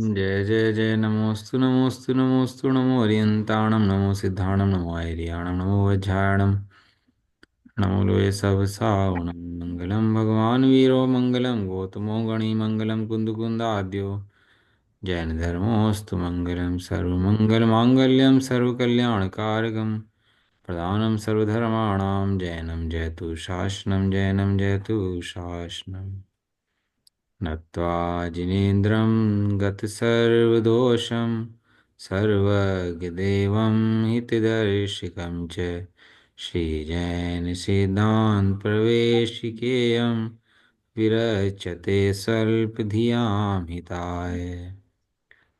जय जय जय नमोस्तु नमोस्तु नमोस्तु नमो ओरियंताणम नमो सिद्धाणम नमो आयरियाणम नमो वज्रायणम नमो लोये सब सावणम मंगलम भगवान वीरो मंगलम गौतमो गणी मंगलम कुंदकुंदाद्यो जैन धर्मोस्तु मंगलम सर्वमंगल मांगल्यम सर्वकल्याणकारकम प्रधानम सर्वधर्माणां जैनम जयतु शासनम जैनम जयतु शासनम नत्वा जिनेन्द्रं गतसर्वदोषं सर्वज्ञदेवं हितदर्शिकं च श्रीजैनसिद्धान्तप्रवेशिकेयं विरचते स्वल्पधियां हिताय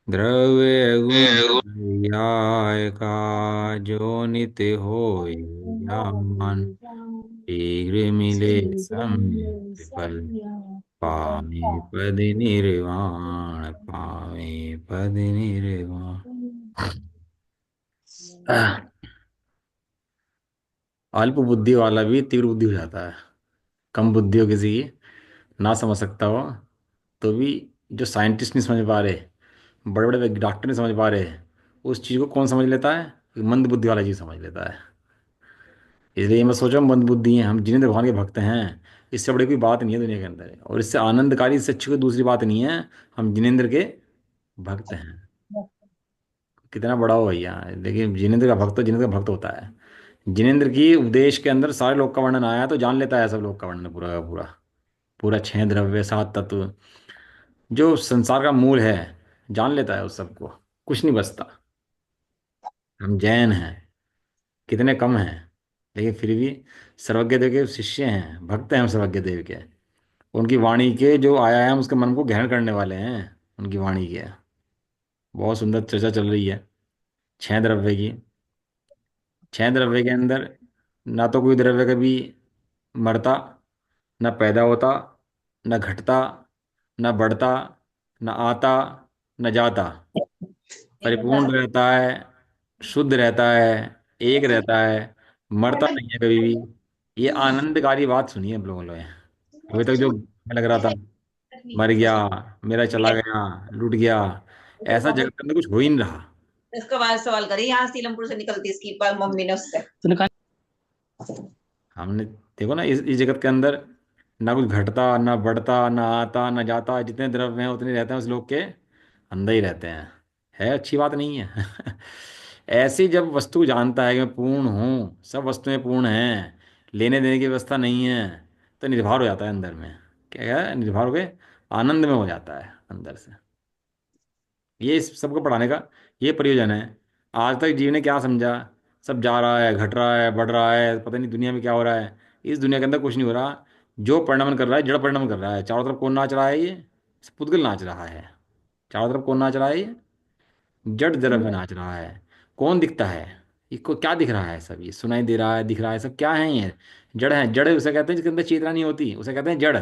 द्रव्यगुणर्यायका जो नित्य होय ज्ञान शीघ्र मिले सम्यक फल पावे पद निर्वाण पावे पद निर्वाण। अल्प बुद्धि वाला भी तीव्र बुद्धि हो जाता है। कम बुद्धि हो किसी की, ना समझ सकता हो तो भी, जो साइंटिस्ट नहीं समझ पा रहे, बड़े बड़े डॉक्टर नहीं समझ पा रहे, उस चीज़ को कौन समझ लेता है? मंद बुद्धि वाला चीज़ समझ लेता है। इसलिए मैं सोचा मंद बुद्धि हैं हम, जिन्हें भगवान के भक्त हैं। इससे बड़ी कोई बात नहीं है दुनिया के अंदर, और इससे आनंदकारी, इससे अच्छी कोई दूसरी बात नहीं है। हम जिनेंद्र के भक्त हैं। कितना बड़ा हो भैया, देखिए जिनेंद्र का भक्त तो जिनेंद्र का भक्त होता है। जिनेंद्र की उपदेश के अंदर सारे लोक का वर्णन आया है, तो जान लेता है सब लोक का वर्णन पूरा का पूरा। पूरा छह द्रव्य, सात तत्व, जो संसार का मूल है, जान लेता है उस सबको। कुछ नहीं बचता। हम जैन हैं, कितने कम हैं, लेकिन फिर भी सर्वज्ञ देव के शिष्य हैं, भक्त हैं हम सर्वज्ञ देव के। उनकी वाणी के जो आया है, हम उसके मन को ग्रहण करने वाले हैं। उनकी वाणी के बहुत सुंदर चर्चा चल रही है छह द्रव्य की। छह द्रव्य के अंदर ना तो कोई द्रव्य कभी मरता, न पैदा होता, न घटता, न बढ़ता, न आता, न जाता, परिपूर्ण रहता है, शुद्ध रहता है, एक रहता है, मरता नहीं है कभी भी। ये आनंदकारी बात सुनी है हम लोगों ने। अभी तक जो लग रहा था मर गया, मेरा चला गया, लूट गया, ऐसा जगत के अंदर कुछ हो ही नहीं रहा। इसका बाद सवाल करी, यहाँ सीलमपुर से निकलती इसकी मम्मी ने उससे। हमने देखो ना, इस जगत के अंदर ना कुछ घटता, ना बढ़ता, ना आता, ना जाता। जितने द्रव्य हैं उतने रहते हैं उस लोक के अंदर ही रहते हैं। है अच्छी बात नहीं है? ऐसी जब वस्तु जानता है कि मैं पूर्ण हूँ, सब वस्तुएं पूर्ण हैं, लेने देने की व्यवस्था नहीं है, तो निर्भर हो जाता है अंदर में। क्या है? निर्भर होके आनंद में हो जाता है अंदर से। ये इस सबको पढ़ाने का ये प्रयोजन है। आज तक जीव ने क्या समझा? सब जा रहा है, घट रहा है, बढ़ रहा है, पता नहीं दुनिया में क्या हो रहा है। इस दुनिया के अंदर कुछ नहीं हो रहा। जो परिणमन कर रहा है, जड़ परिणमन कर रहा है। चारों तरफ कौन नाच रहा है? ये पुद्गल नाच रहा है। चारों तरफ कौन नाच रहा है? ये जड़ द्रव्य नाच रहा है। कौन दिखता है? इसको क्या दिख रहा है? सब ये सुनाई दे रहा है, दिख रहा है, सब क्या है? ये जड़ है। जड़ उसे कहते हैं जिसके अंदर चेतना नहीं होती, उसे कहते हैं जड़।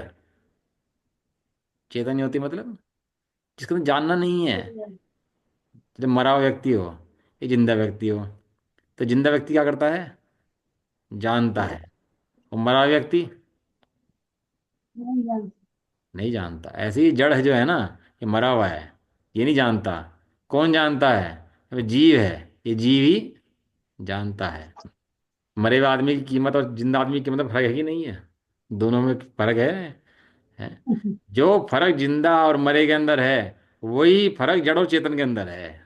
चेतना नहीं होती मतलब जिसके अंदर जानना नहीं है। जब मरा हुआ व्यक्ति हो, ये जिंदा व्यक्ति हो, तो जिंदा व्यक्ति क्या करता है? जानता है। और मरा हुआ व्यक्ति नहीं जानता। ऐसे ही जड़ है जो है ना, ये मरा हुआ है, ये नहीं जानता। कौन जानता है? ये जीव है। ये जीव ही जानता है। मरे हुए आदमी की कीमत और जिंदा आदमी की कीमत में फर्क है कि नहीं है? दोनों में फर्क है? जो फर्क जिंदा और मरे के अंदर है, वही फर्क जड़ और चेतन के अंदर है।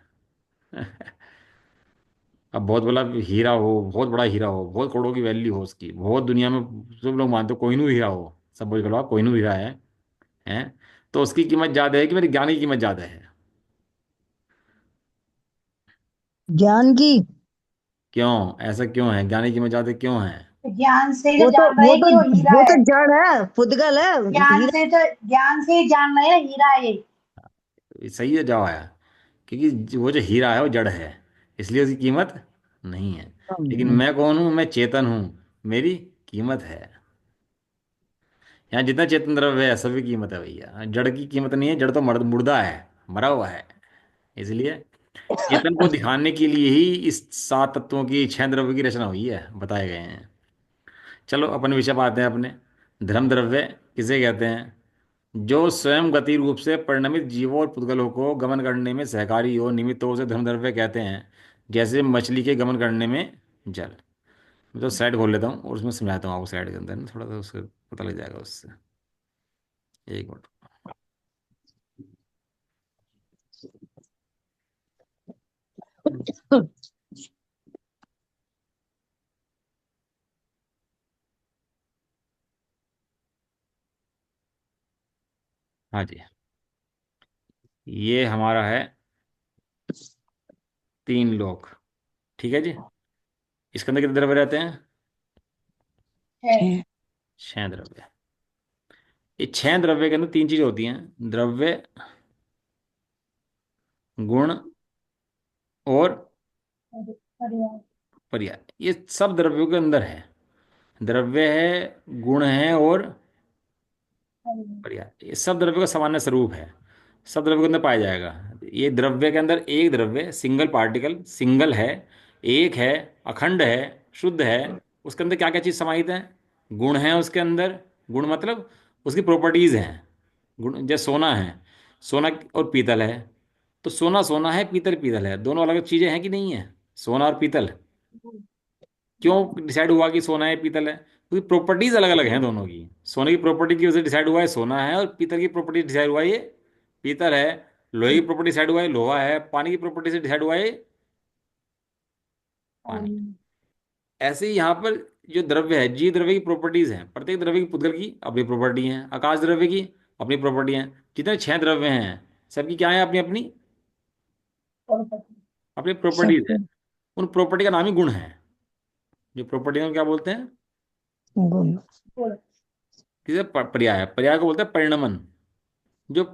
अब बहुत बड़ा हीरा हो, बहुत बड़ा हीरा हो, बहुत करोड़ों की वैल्यू हो उसकी, बहुत दुनिया में सब लोग मानते हो कोहिनूर हीरा हो, सब बोल लो कोहिनूर हीरा है, तो उसकी कीमत ज्यादा है कि मेरे ज्ञान की कीमत ज्यादा है? ज्ञान की। क्यों? ऐसा क्यों है? ज्ञान की कीमत ज्यादा क्यों है? ज्ञान से ही वो तो तो जान रहा वो है तो कि वो हीरा वो तो है। जड़ है, पुद्गल है। ज्ञान हीरा। से तो ज्ञान से ही जान रहे हैं हीरा है ये। सही है जवाब आया। क्योंकि वो जो हीरा है वो जड़ है, इसलिए उसकी कीमत नहीं है। लेकिन मैं कौन हूँ? मैं चेतन हूँ, मेरी कीमत है। यहाँ जितना चेतन द्रव्य है सभी कीमत है भैया। जड़ की कीमत नहीं है। जड़ तो मुर्दा है, मरा हुआ है। इसलिए चेतन को दिखाने के लिए ही इस सात तत्वों की, छह द्रव्य की रचना हुई है, बताए गए हैं। चलो अपन विषय पर आते हैं अपने। धर्म द्रव्य किसे कहते हैं? जो स्वयं गति रूप से परिणमित जीवों और पुद्गलों को गमन करने में सहकारी हो, निमित्त हो, उसे धर्मद्रव्य कहते हैं। जैसे मछली के गमन करने में जल। मैं तो साइड खोल लेता हूँ और उसमें समझाता हूँ आपको, साइड के अंदर ना थोड़ा सा उससे पता लग जाएगा उससे। एक मिनट। हाँ जी, ये हमारा है तीन लोग। ठीक है जी। इसके अंदर कितने द्रव्य रहते हैं? है। छह द्रव्य। ये छह द्रव्य के अंदर तीन चीजें होती हैं: द्रव्य, गुण और पर्याय। ये सब द्रव्यों के अंदर है। द्रव्य है, गुण है और पर्याय। ये सब द्रव्य का सामान्य स्वरूप है, सब द्रव्य के अंदर पाया जाएगा। ये द्रव्य के अंदर एक द्रव्य सिंगल पार्टिकल सिंगल है, एक है, अखंड है, शुद्ध है। उसके अंदर क्या क्या चीज समाहित है? गुण है उसके अंदर। गुण मतलब उसकी प्रॉपर्टीज हैं। गुण जैसे सोना है, सोना और पीतल है। तो सोना सोना है, पीतल पीतल है, दोनों अलग चीजें हैं कि नहीं है? सोना और पीतल। क्यों डिसाइड हुआ कि सोना है पीतल है? क्योंकि प्रॉपर्टीज अलग अलग हैं दोनों की। सोने की प्रॉपर्टी की वजह से डिसाइड हुआ है सोना है, और पीतल की प्रॉपर्टी डिसाइड हुआ है ये पीतल है। लोहे की प्रॉपर्टी डिसाइड हुआ है लोहा है। पानी की प्रॉपर्टी से डिसाइड हुआ है ये पानी। ऐसे ही यहाँ पर जो द्रव्य है, जी द्रव्य की प्रॉपर्टीज हैं। प्रत्येक द्रव्य की पुद्गल की अपनी प्रॉपर्टी है, आकाश द्रव्य की अपनी प्रॉपर्टी है। जितने छह द्रव्य हैं सबकी क्या है? अपनी अपनी अपनी प्रॉपर्टीज है। सबके उन प्रॉपर्टी का नाम ही गुण है। जो प्रॉपर्टी है क्या बोलते हैं? गुण। किसे पर्याय। पर्याय को बोलते हैं परिणमन। जो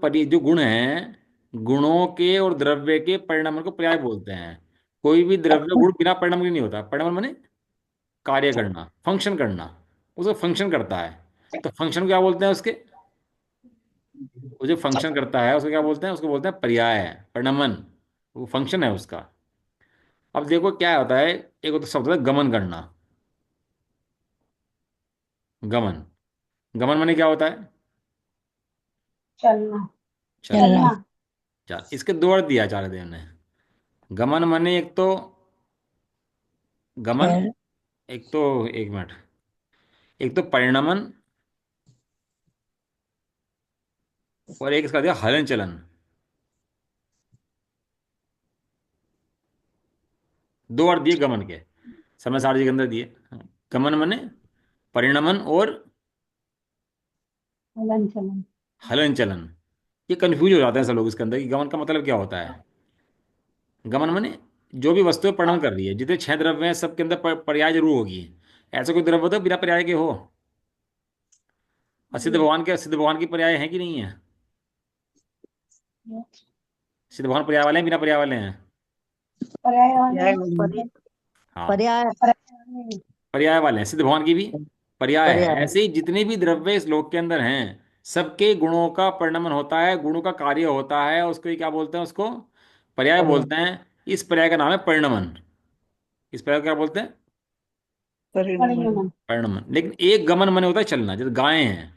गुण हैं, गुणों के और द्रव्य के परिणामन को पर्याय बोलते हैं। कोई भी द्रव्य गुण बिना परिणाम के नहीं होता। परिणाम माने कार्य करना, फंक्शन करना। उसका फंक्शन करता है, तो फंक्शन क्या बोलते हैं उसके? वो जो फंक्शन करता है उसको क्या बोलते हैं? उसको बोलते हैं पर्याय, परिणमन। वो फंक्शन है उसका। अब देखो क्या होता है, एक होता शब्द होता है गमन करना। गमन। गमन माने क्या होता है? चलना। चलना। चलना। चल, इसके दो अर्थ दिया चार देव ने। गमन माने एक तो गमन, चल। एक तो एक मिनट, एक तो परिणमन, और एक इसका दिया हलन चलन। दो अर्थ दिए गमन के, समय सारजी के अंदर दिए। गमन माने परिणमन और हलन चलन। हलन चलन। ये कंफ्यूज हो जाते हैं सब लोग इसके अंदर कि गमन का मतलब क्या होता है। गमन माने जो भी वस्तुएं परिणमन कर रही है, जितने छह द्रव्य हैं सबके अंदर पर्याय जरूर होगी। ऐसा कोई द्रव्य तो बिना पर्याय के हो? सिद्ध भगवान की पर्याय है कि नहीं है? सिद्ध भगवान पर्याय वाले हैं बिना पर्याय वाले हैं? पर्याय पर्याय। हाँ, पर्याय। पर्याय वाले हैं। सिद्ध भगवान की भी पर्याय है। पर्याय। ऐसे ही जितने भी द्रव्य इस लोक के अंदर हैं, सबके गुणों का परिणमन होता है, गुणों का कार्य होता है। उसको ही क्या बोलते हैं? उसको पर्याय पर्याय। बोलते हैं। इस पर्याय का नाम है परिणमन। इस पर्याय को क्या बोलते हैं? परिणमन। परिणमन। लेकिन एक गमन मन होता है चलना। जैसे गायें हैं,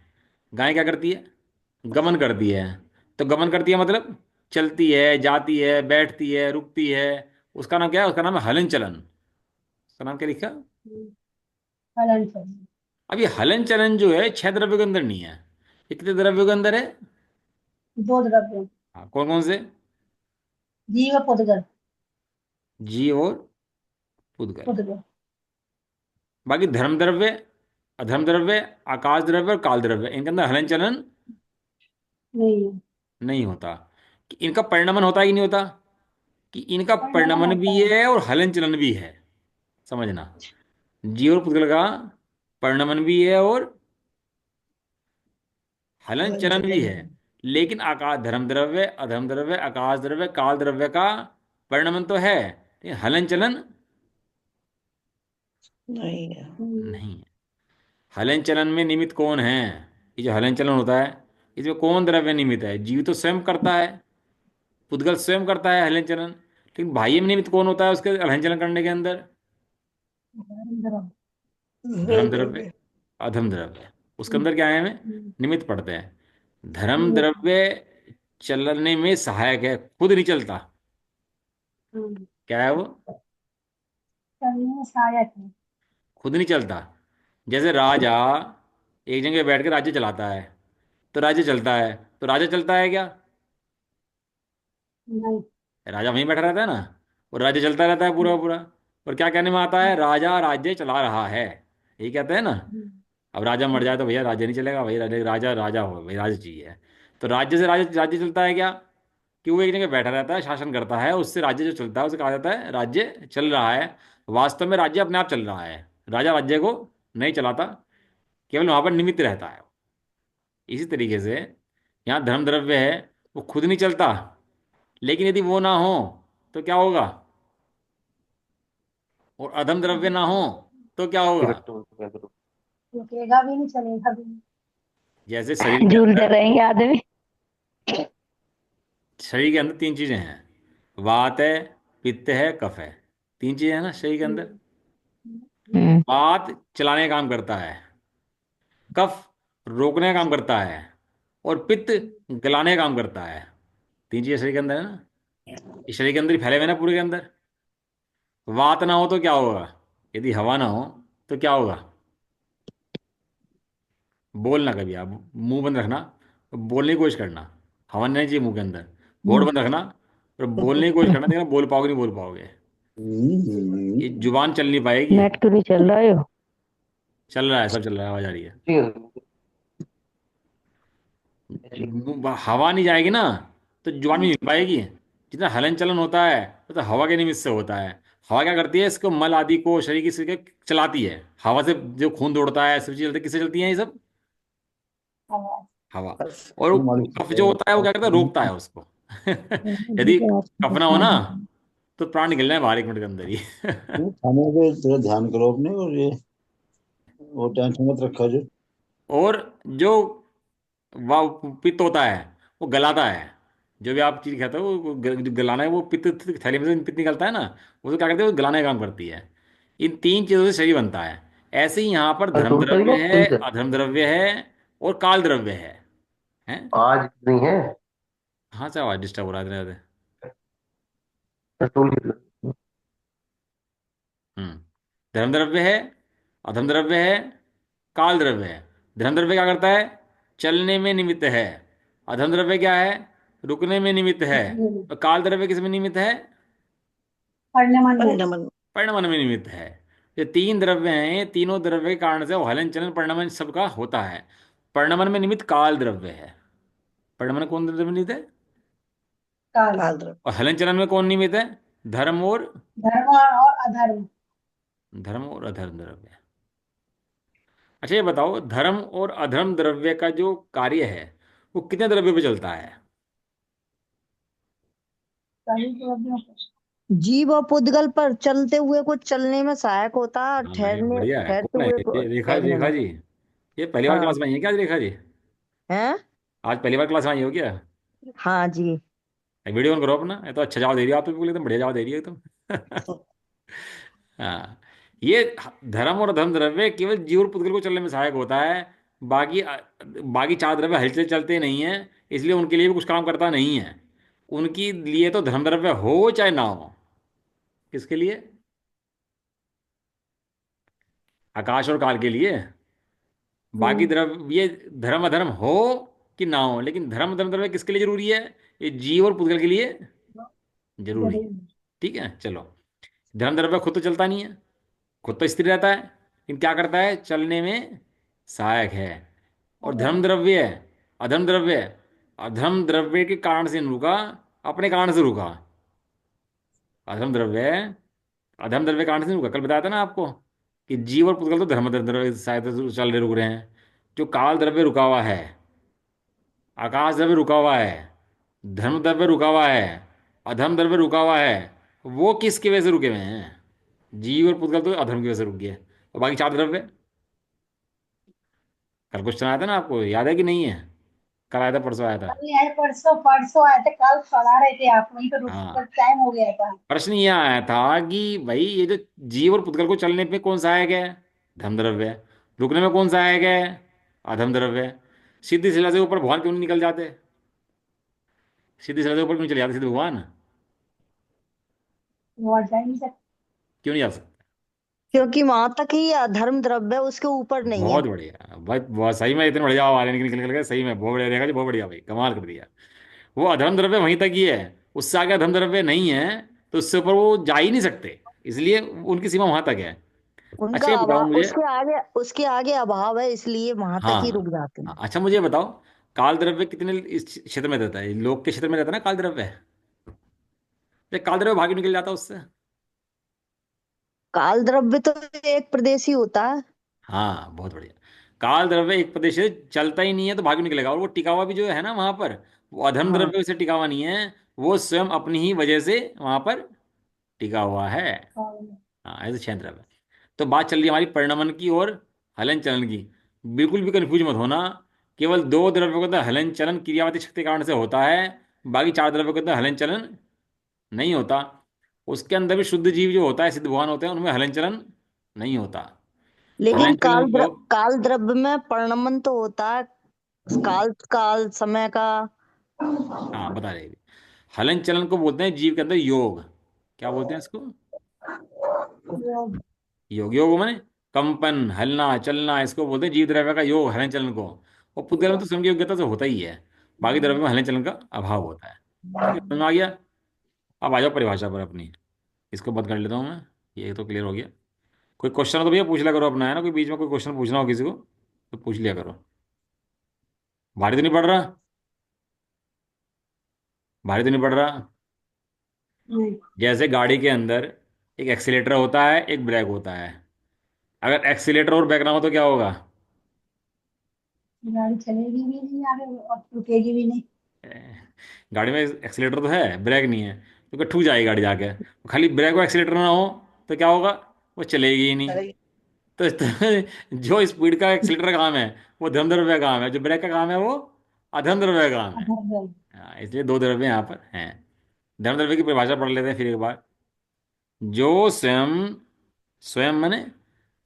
गाय क्या करती है? गमन करती है। तो गमन करती है मतलब चलती है, जाती है, बैठती है, रुकती है। उसका नाम क्या है? उसका नाम है हलन चलन। उसका नाम क्या लिखा? हलन चलन। अब ये हलन चलन जो है छह द्रव्यों के अंदर नहीं है। ये कितने द्रव्यों के अंदर है? दो द्रव्य। हाँ, कौन कौन से? जीव पुद्गल। जीव और पुद्गल। पुद्गल। बाकी धर्म द्रव्य, अधर्म द्रव्य, आकाश द्रव्य और काल द्रव्य, इनके अंदर हलन चलन नहीं है। नहीं होता। कि इनका परिणमन होता है कि नहीं होता? कि इनका परिणमन परिणमन होता भी है। है और हलन चलन भी है। समझना, जीव और पुद्गल का परिणमन भी है और हलन चलन भी है। लेकिन आकाश, धर्म द्रव्य, अधर्म द्रव्य, आकाश द्रव्य, काल द्रव्य का परिणमन तो है, लेकिन हलन चलन नहीं है। नहीं है। हलन चलन में निमित्त कौन है? ये जो हलन चलन होता है, इसमें कौन द्रव्य निमित्त है? जीव तो स्वयं करता है, पुद्गल स्वयं करता है हलन चलन। लेकिन बाह्य में निमित्त कौन होता है उसके हलन चलन करने के अंदर? धर्म द्रव्य, अधम द्रव्य। उसके अंदर क्या है? हमें निमित्त पड़ते हैं। धर्म द्रव्य चलने में सहायक है, खुद नहीं चलता। क्या है वो? चलने में सहायक है। खुद नहीं चलता। जैसे राजा एक जगह बैठ के राज्य चलाता है, तो राज्य चलता है। तो राजा चलता है क्या? नहीं। राजा वहीं बैठा रहता है ना, और राज्य चलता रहता है पूरा पूरा। और क्या कहने में आता है? राजा राज्य चला रहा है, यही कहते हैं ना। अब राजा मर जाए तो भैया राज्य नहीं चलेगा, भाई राजा राजा राजा हो, भाई राज्य चाहिए। तो राज्य से राज्य राज्य चलता है क्या? कि वो एक जगह बैठा रहता है, शासन करता है, उससे राज्य जो चलता है उसे कहा जाता है राज्य चल रहा है। वास्तव में राज्य अपने आप चल रहा है, राजा राज्य को नहीं चलाता, केवल वहां पर निमित्त रहता है। इसी तरीके से यहाँ धर्म द्रव्य है, वो खुद नहीं चलता, लेकिन यदि वो ना हो तो क्या होगा? और अधम द्रव्य ना हो तो क्या होगा? रुकेगा भी नहीं, चलेगा भी नहीं। जैसे शरीर के झूलते अंदर, रहेंगे आदमी। शरीर के अंदर तीन चीजें हैं। वात है, पित्त है, कफ है। तीन चीजें हैं ना शरीर के अंदर। हम्म। वात चलाने का काम करता है, कफ रोकने का काम करता है, और पित्त गलाने का काम करता है। तीन चीजें शरीर के अंदर है ना। इस शरीर के अंदर ही फैले हुए हैं ना पूरे के अंदर। वात ना हो तो क्या होगा? यदि हवा ना हो तो क्या होगा? बोलना कभी आप, मुंह बंद रखना, बोलने की कोशिश करना। हवा नहीं चाहिए मुंह के अंदर। होठ बंद रखना और बोलने की कोशिश करना, देखना बोल पाओगे नहीं बोल पाओगे। ये जुबान चल नहीं पाएगी। नेट क्यों नहीं चल रहा है यो? चल रहा है, सब चल रहा है, आवाज आ रही है। हवा नहीं जाएगी ना तो जुबान भी नहीं हिल पाएगी। जितना हलन चलन होता है वो तो हवा के निमित्त से होता है। हवा क्या करती है? इसको मल आदि को शरीर की से चलाती है। हवा से जो खून दौड़ता है, सब चीजें चलती है, किससे चलती हैं ये सब? आवाज। हवा। और वो कफ जो होता है वो क्या करता है? रोकता है उसको। यदि कफ ना हो ना तो प्राण निकल जाए बाहर 1 मिनट के अंदर ही। खाने पे थोड़ा ध्यान करो अपने, और ये वो टेंशन मत रखा जो। और जो वह पित्त होता है वो गलाता है। जो भी आप चीज़ खाते हो वो जो गलाना है, वो पित्त, थैली में से पित्त निकलता है ना, वो तो क्या करते हैं? वो गलाने का काम करती है। इन तीन चीज़ों से शरीर बनता है। ऐसे ही यहाँ पर धर्म द्रव्य है, अधर्म द्रव्य है, और काल द्रव्य है। हैं? आज नहीं है। कहाँ से आवाज़ डिस्टर्ब हो रहा है इतने ज़्यादा? पेट्रोल। हम्म। धर्म द्रव्य है, अधर्म द्रव्य है, काल द्रव्य है। धर्म द्रव्य क्या करता है? चलने में निमित्त है। अधर्म द्रव्य क्या है? रुकने में निमित्त है। और काल द्रव्य किस में निमित्त है? पढ़ने मन में। परिणमन। परिणमन में निमित्त है। ये तीन द्रव्य हैं, ये तीनों द्रव्य के कारण से वो हलन चलन परिणमन सबका होता है। परिणमन में निमित्त काल द्रव्य है। परिणमन कौन द्रव्य में निमित्त है? काल। काल द्रव्य। और हलन चलन में कौन निमित्त है? धर्म और, धर्म और अधर्म। धर्म और अधर्म द्रव्य। अच्छा ये बताओ, धर्म और अधर्म द्रव्य का जो कार्य है वो कितने द्रव्य पे चलता है? सभी द्रव्यों को। जीव और पुद्गल पर चलते हुए को चलने में सहायक होता है, और हाँ ये ठहरने बढ़िया है। ठहरते कौन है हुए को ये? रेखा, ठहरने रेखा में। जी। ये पहली बार क्लास हाँ। में आई है क्या आज रेखा जी? हैं? आज पहली बार क्लास में आई हो क्या? हाँ जी। वीडियो ऑन करो अपना। ये तो अच्छा जवाब दे रही हो आप तो, बिल्कुल एकदम बढ़िया जवाब दे रही है एकदम। हाँ। ये धर्म और अधर्म द्रव्य केवल जीव और पुद्गल को चलने में सहायक होता है। बाकी बाकी चार द्रव्य हलचल चलते नहीं है, इसलिए उनके लिए भी कुछ काम करता नहीं है। उनके लिए तो धर्म द्रव्य हो चाहे ना हो। किसके लिए? आकाश और काल के लिए। बाकी द्रव्य धर्म अधर्म हो कि ना हो, लेकिन धर्म धर्म द्रव्य किसके लिए जरूरी है? ये जीव और पुद्गल के लिए जरूरी है। जरूर। ठीक है चलो। धर्म द्रव्य खुद तो चलता नहीं है, खुद तो स्थिर रहता है, लेकिन क्या करता है? चलने में सहायक है। और धर्म द्रव्य है, अधर्म द्रव्य है, अधर्म द्रव्य के कारण से नहीं रुका, अपने कारण से रुका। अधर्म द्रव्य है, अधर्म द्रव्य के कारण से नहीं रुका। कल बताया था ना आपको कि जीव और पुद्गल तो धर्म द्रव्य की सहायता से चल रहे रुक रहे हैं। जो काल द्रव्य रुका हुआ है, आकाश द्रव्य रुका हुआ है, धर्म द्रव्य रुका हुआ है, अधर्म द्रव्य रुका हुआ है, वो किसकी वजह से रुके हुए हैं? जीव और पुद्गल तो अधर्म की वजह से रुक गए। और बाकी चार द्रव्य, कल क्वेश्चन आया था ना, आपको याद है कि नहीं है? कल आया था, परसों आया था। कल नहीं आए, परसों परसों आए थे, कल पढ़ा रहे थे आप, वहीं तो रुक हाँ। कर टाइम हो गया था। प्रश्न ये आया था कि भाई ये जो जीव और पुद्गल को चलने पे कौन सहायक है? धर्म द्रव्य। रुकने में कौन सहायक है? अधर्म द्रव्य। सीधी शिला से ऊपर भगवान क्यों नहीं निकल जाते? सीधी शिला से ऊपर क्यों नहीं चले जाते सीधे भगवान? वो जा ही नहीं सकते। क्यों नहीं जा सकते? क्योंकि वहां तक ही अधर्म द्रव्य उसके ऊपर नहीं है। बहुत बढ़िया भाई, बहुत सही में, इतने बढ़िया जवाब आ रहे हैं, निकल निकल गए सही में, बहुत बढ़िया रहेगा जी, बहुत बढ़िया भाई, कमाल कर दिया। वो अधर्म द्रव्य वहीं तक ही है, उससे आगे अधर्म द्रव्य नहीं है, तो उससे ऊपर वो जा ही नहीं सकते, इसलिए उनकी सीमा वहां तक है। उनका अच्छा ये बताओ अभाव, मुझे। उसके आगे अभाव है, इसलिए वहां तक ही रुक हाँ। जाते हैं। अच्छा मुझे ये बताओ, काल द्रव्य कितने इस क्षेत्र में रहता है, लोक के क्षेत्र में रहता है ना काल द्रव्य? ये काल द्रव्य भागी निकल जाता है उससे। काल द्रव्य तो एक प्रदेशी होता है। हाँ बहुत बढ़िया। काल द्रव्य एक प्रदेश से चलता ही नहीं है तो भाग निकलेगा, और वो टिका हुआ भी जो है ना वहां पर, वो अधर्म हाँ, द्रव्य से टिका हुआ नहीं है, वो स्वयं अपनी ही वजह से वहां पर टिका हुआ है। और हाँ ऐसे छह द्रव्य। तो बात चल रही है हमारी परिणमन की और हलन चलन की। बिल्कुल भी कंफ्यूज मत होना, केवल दो द्रव्यों के अंदर हलन चलन क्रियावाती शक्ति के कारण से होता है, बाकी चार द्रव्यों के अंदर हलन चलन नहीं होता। उसके अंदर भी शुद्ध जीव जो होता है, सिद्ध भगवान होते हैं, उनमें हलन चलन नहीं होता। हलन लेकिन चलन को, काल द्रव्य में परिणमन तो होता है। काल काल समय का। हाँ बता रहे हैं। हलन चलन को बोलते हैं जीव के अंदर योग। क्या बोलते हैं इसको? वो योग। योग माने कंपन, हलना चलना, इसको बोलते हैं जीव द्रव्य का योग, हलन चलन को। और पुद्गल में तो स्वयं की योग्यता से होता ही है, बाकी द्रव्य में हलन चलन का अभाव होता है। ठीक है, समझ में आ गया? अब आ जाओ परिभाषा पर अपनी, इसको बंद कर लेता हूँ मैं, ये तो क्लियर हो गया। कोई क्वेश्चन हो तो भैया पूछ लिया करो अपना, है ना, कोई बीच में कोई क्वेश्चन पूछना हो किसी को तो पूछ लिया करो। भारी तो नहीं पड़ रहा? भारी तो नहीं पड़ रहा? नहीं, जैसे गाड़ी के अंदर एक एक्सीलेटर होता है, एक ब्रेक होता है, अगर एक्सीलेटर और ब्रेक ना हो तो क्या होगा? गाड़ी चलेगी भी नहीं आगे और रुकेगी भी नहीं। गाड़ी में एक्सीलेटर तो है, ब्रेक नहीं है, तो क्या ठुक जाएगी गाड़ी जाके। खाली ब्रेक और एक्सीलेटर ना हो तो क्या होगा? वो चलेगी ही नहीं। तो जो स्पीड का एक्सीलेटर का काम है वो धर्म द्रव्य का काम है, जो ब्रेक का काम है वो अधर्म द्रव्य का काम है। अधर गई। हाँ, इसलिए दो द्रव्य यहाँ पर हैं। धर्म द्रव्य की परिभाषा पढ़ लेते हैं फिर एक बार। जो स्वयं, स्वयं माने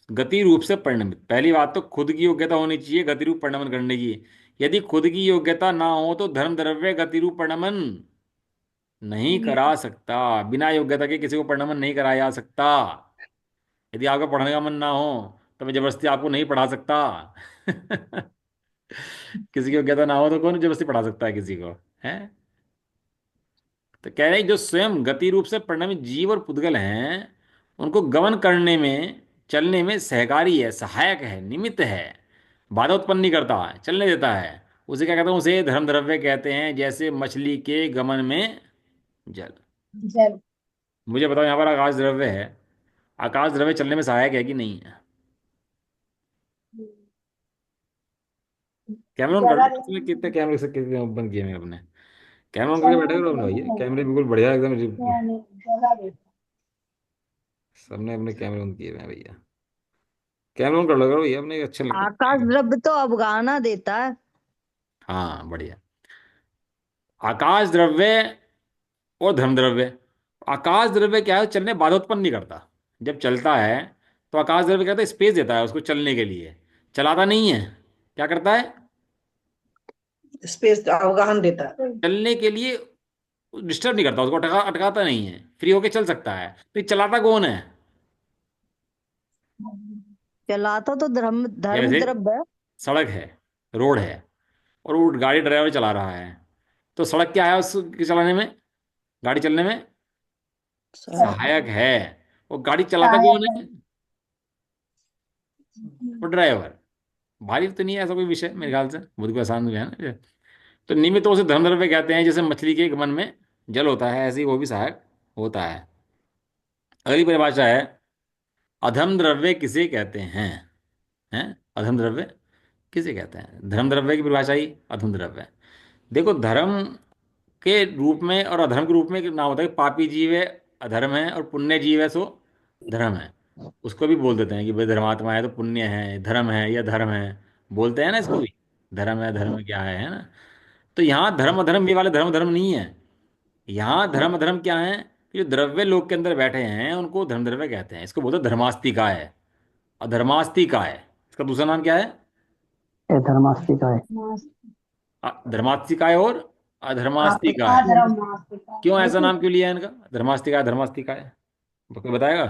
गति रूप से परिणमित, पहली बात तो खुद की योग्यता होनी चाहिए गति रूप परिणमन करने की। यदि खुद की योग्यता ना हो तो धर्म द्रव्य गति रूप परिणमन नहीं नहीं करा सकता। बिना योग्यता के किसी को परिणमन नहीं कराया जा सकता। यदि आपका पढ़ने का मन ना हो तो मैं जबरदस्ती आपको नहीं पढ़ा सकता। किसी की योग्यता ना हो तो कौन जबरदस्ती पढ़ा सकता है किसी को? है। तो कह रहे हैं जो स्वयं गति रूप से परिणमित जीव और पुद्गल हैं, उनको गमन करने में, चलने में सहकारी है, सहायक है, निमित्त है, बाधा उत्पन्न नहीं करता है, चलने देता है, उसे क्या कहते हैं? उसे धर्म द्रव्य कहते हैं, जैसे मछली के गमन में जल। जल। मुझे बताओ यहाँ पर आकाश द्रव्य है, आकाश द्रव्य चलने में सहायक है कि नहीं है? कैमरा ऑन कर लो, जगह इसमें देती कितने कैमरे से कितने ओपन किए हैं अपने? कैमरा ऑन करके बैठे चलने करो के अपने भैया, लिए कैमरे बिल्कुल बढ़िया एकदम। जगह देती। सबने अपने कैमरे ऑन किए हुए हैं भैया, कैमरा ऑन कर लो करो भैया अपने, अच्छे लगते आकाश हैं। द्रव्य तो अवगाहना देता है। हाँ बढ़िया। आकाश द्रव्य और धर्म द्रव्य। आकाश द्रव्य क्या है? चलने में बाधा उत्पन्न नहीं करता। जब चलता है तो आकाश द्रव्य क्या होता है? स्पेस देता है उसको चलने के लिए, चलाता नहीं है। क्या करता है? स्पेस अवगाहन देता है। चलने के लिए डिस्टर्ब नहीं करता उसको, अटकाता नहीं है, फ्री होके चल सकता है। तो ये चलाता कौन है? चलाता तो धर्म धर्म जैसे द्रव्य है। सड़क है, रोड है, और वो गाड़ी ड्राइवर चला रहा है, तो सड़क क्या है उसके चलाने में, गाड़ी चलने में सहायक है। वो गाड़ी चलाता कौन सहायक है? वो ड्राइवर। भारी तो नहीं है ऐसा कोई विषय मेरे ख्याल से, बहुत को आसान है ना ये। तो निमित्त उसे धर्म द्रव्य कहते हैं, जैसे मछली के मन में जल होता है ऐसे ही वो भी सहायक होता है। अगली परिभाषा है अधम द्रव्य किसे कहते हैं? हैं? अधम द्रव्य किसे कहते हैं? धर्म द्रव्य की परिभाषा ही अधम द्रव्य। देखो धर्म के रूप में और अधर्म के रूप में एक नाम होता है कि पापी जीव है अधर्म है, और पुण्य जीव है सो धर्म है। उसको भी बोल देते हैं कि भाई धर्मात्मा है तो पुण्य है, धर्म है या धर्म है, बोलते हैं ना इसको भी। धर्म है, धर्म क्या है ना। तो यहाँ धर्म अधर्म ये वाले धर्म धर्म नहीं है। यहाँ धर्म अधर्म क्या है कि जो द्रव्य लोक के अंदर बैठे हैं उनको धर्म द्रव्य कहते हैं। इसको बोलते हैं धर्मास्तिका है, अधर्मास्तिका है। इसका दूसरा नाम क्या है? ये धर्मास्तिका है। धर्मास्तिकाय और अधर्मास्तिकाय। अधर्म नास्तिका। क्यों ऐसा नाम क्यों लिया इनका, धर्मास्तिकाय धर्मास्तिकाय? कोई बताएगा?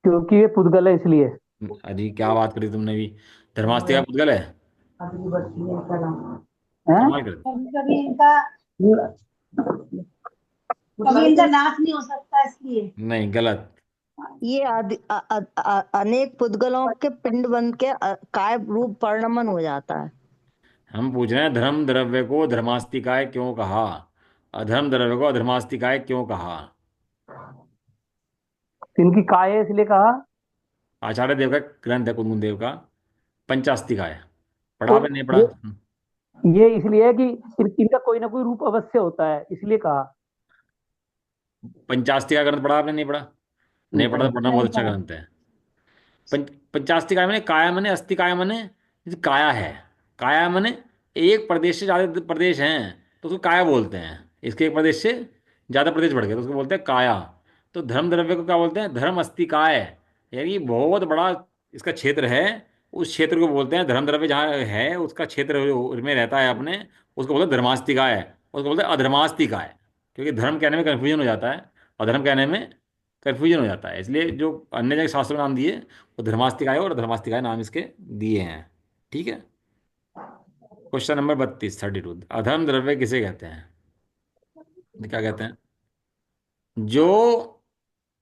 क्योंकि ये पुद्गल है इसलिए। अजी क्या बात करी तुमने भी, धर्मास्तिकाय पुद्गल है? हैं? कमाल कर। कभी कभी इनका नाश नहीं हो सकता इसलिए। नहीं, गलत। ये अनेक पुद्गलों के पिंड बन के काय रूप परिणमन हो जाता है। हम पूछ रहे हैं धर्म द्रव्य को धर्मास्तिकाय क्यों कहा, अधर्म द्रव्य को अधर्मास्तिकाय क्यों कहा? इनकी काय है इसलिए कहा। आचार्य देव का ग्रंथ है, कुंदन देव का पंचास्तिकाय। पढ़ा तो आपने नहीं पढ़ा? ये इसलिए है कि इनका कोई ना कोई रूप अवश्य होता है इसलिए कहा। पंचास्तिका ग्रंथ पढ़ा आपने नहीं पढ़ा? नहीं पढ़ा तो पढ़ना, बहुत नहीं अच्छा पढ़ा। ग्रंथ है। पंचास्तिकाय मैंने काया मने अस्तिकाय मने जैसे काया है। काया मने एक प्रदेश से ज़्यादा प्रदेश हैं तो उसको काया बोलते हैं। इसके एक प्रदेश से ज़्यादा प्रदेश बढ़ गए तो उसको बोलते हैं काया। तो धर्म द्रव्य को क्या बोलते हैं? धर्म अस्तिकाय। यानी बहुत बड़ा इसका क्षेत्र है, उस क्षेत्र को बोलते हैं धर्म द्रव्य। जहाँ है उसका क्षेत्र में रहता है अपने, उसको बोलते हैं धर्मास्तिकाय। उसको बोलते हैं अधर्मास्तिकाय, क्योंकि धर्म कहने में कन्फ्यूजन हो जाता है, अधर्म कहने में कन्फ्यूजन हो जाता है। इसलिए जो अन्य जगह शास्त्रों में नाम दिए वो धर्मास्तिकाय और अधर्मास्तिकाय नाम इसके दिए हैं। ठीक है। क्वेश्चन नंबर 32 अधर्म द्रव्य किसे कहते हैं? क्या कहते हैं? जो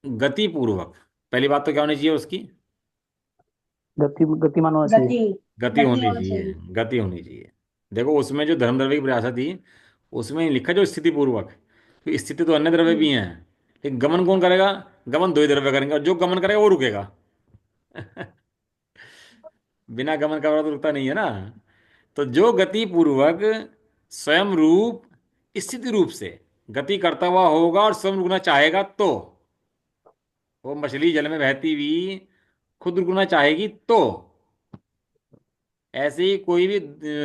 गति पूर्वक, पहली बात तो क्या होनी चाहिए उसकी? गतिमान होना चाहिए। गति गति गति होनी होनी चाहिए, चाहिए। गति होनी चाहिए। देखो उसमें जो धर्म द्रव्य की परिभाषा थी उसमें लिखा जो स्थिति पूर्वक, तो स्थिति तो अन्य द्रव्य भी हैं, लेकिन गमन कौन करेगा? गमन दो ही द्रव्य करेंगे, और जो गमन करेगा वो रुकेगा। बिना गमन का तो रुकता नहीं है ना। तो जो गति पूर्वक स्वयं रूप स्थिति रूप से गति करता हुआ होगा और स्वयं रुकना चाहेगा, तो वो मछली जल में बहती हुई खुद रुकना चाहेगी, तो ऐसे ही कोई भी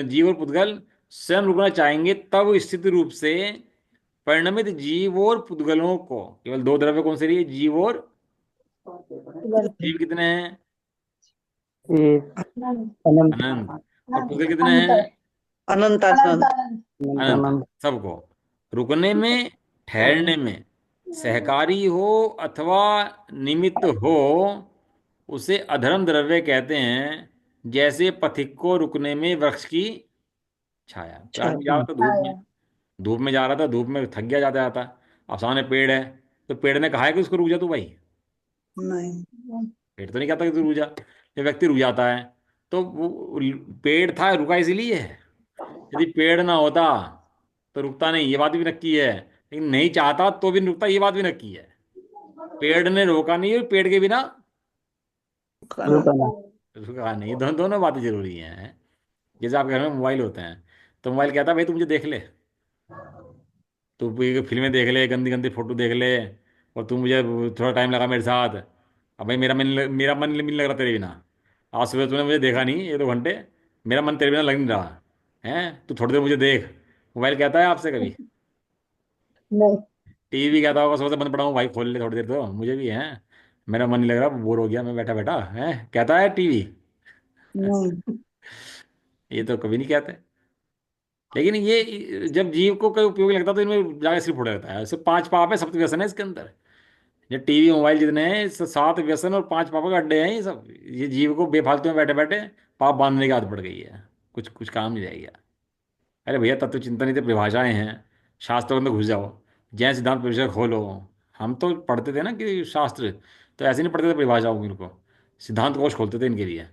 जीव और पुद्गल स्वयं रुकना चाहेंगे तब स्थिति रूप से परिणमित जीव और पुद्गलों को, केवल दो द्रव्य कौन से रही? जीव और, जीव कितने हैं? एक अनंत। अनंत। और पुद्गल कितने हैं? अनंत अनंत अनंत। अनंत। अनंत। सबको रुकने में, ठहरने में सहकारी हो अथवा निमित्त हो उसे अधर्म द्रव्य कहते हैं। जैसे पथिक को रुकने में वृक्ष की छाया। तो आदमी जा रहा था धूप में, धूप में जा रहा था, धूप में थक गया जाता जाता, अब सामने पेड़ है, तो पेड़ ने कहा है कि उसको रुक जा तू भाई? नहीं। पेड़ तो नहीं कहता कि तू रुक जा। ये व्यक्ति रुक जाता है, तो वो पेड़ था, रुका इसीलिए है। यदि पेड़ ना होता तो रुकता नहीं, ये बात भी नक्की है। लेकिन नहीं चाहता तो भी नहीं रुकता, ये बात भी नक्की है। पेड़ ने रोका नहीं और पेड़ के बिना रुकना। रुका नहीं। दोनों बातें जरूरी हैं। जैसे आपके घर में मोबाइल होते हैं, तो मोबाइल कहता है भाई तू मुझे देख ले, तू ये फिल्में देख ले, गंदी गंदी फोटो देख ले, और तू मुझे थोड़ा टाइम लगा मेरे साथ। अब भाई मेरा मन नहीं लग रहा तेरे बिना। आज सुबह तूने मुझे देखा नहीं ये 2 घंटे, मेरा मन तेरे बिना लग नहीं रहा है, तू थोड़ी देर मुझे देख। मोबाइल कहता है आपसे कभी? नहीं। टीवी भी कहता होगा सुबह से बंद पड़ा हूँ भाई खोल ले थोड़ी देर, तो मुझे भी है, मेरा मन नहीं लग रहा, बोर हो गया मैं बैठा बैठा है, कहता है टीवी? नहीं। ये तो कभी नहीं कहते। लेकिन ये जब जीव को कोई उपयोगी लगता है तो इनमें जाकर सिर्फ फुट लगता है। इससे 5 पाप है, सप्त व्यसन है इसके अंदर। ये टीवी मोबाइल जितने हैं इससे 7 व्यसन और 5 पापों के अड्डे हैं ये सब। ये जीव को बेफालतू में बैठे बैठे पाप बांधने की आदत पड़ गई है, कुछ कुछ काम नहीं रह गया। अरे भैया तत्व चिंतन इतने परिभाषाएं हैं, शास्त्रों में घुस जाओ, जैन सिद्धांत परिषद खोलो। हम तो पढ़ते थे ना कि शास्त्र, तो ऐसे नहीं पढ़ते थे परिभाषाओं को, इनको सिद्धांत कोश खोलते थे इनके लिए।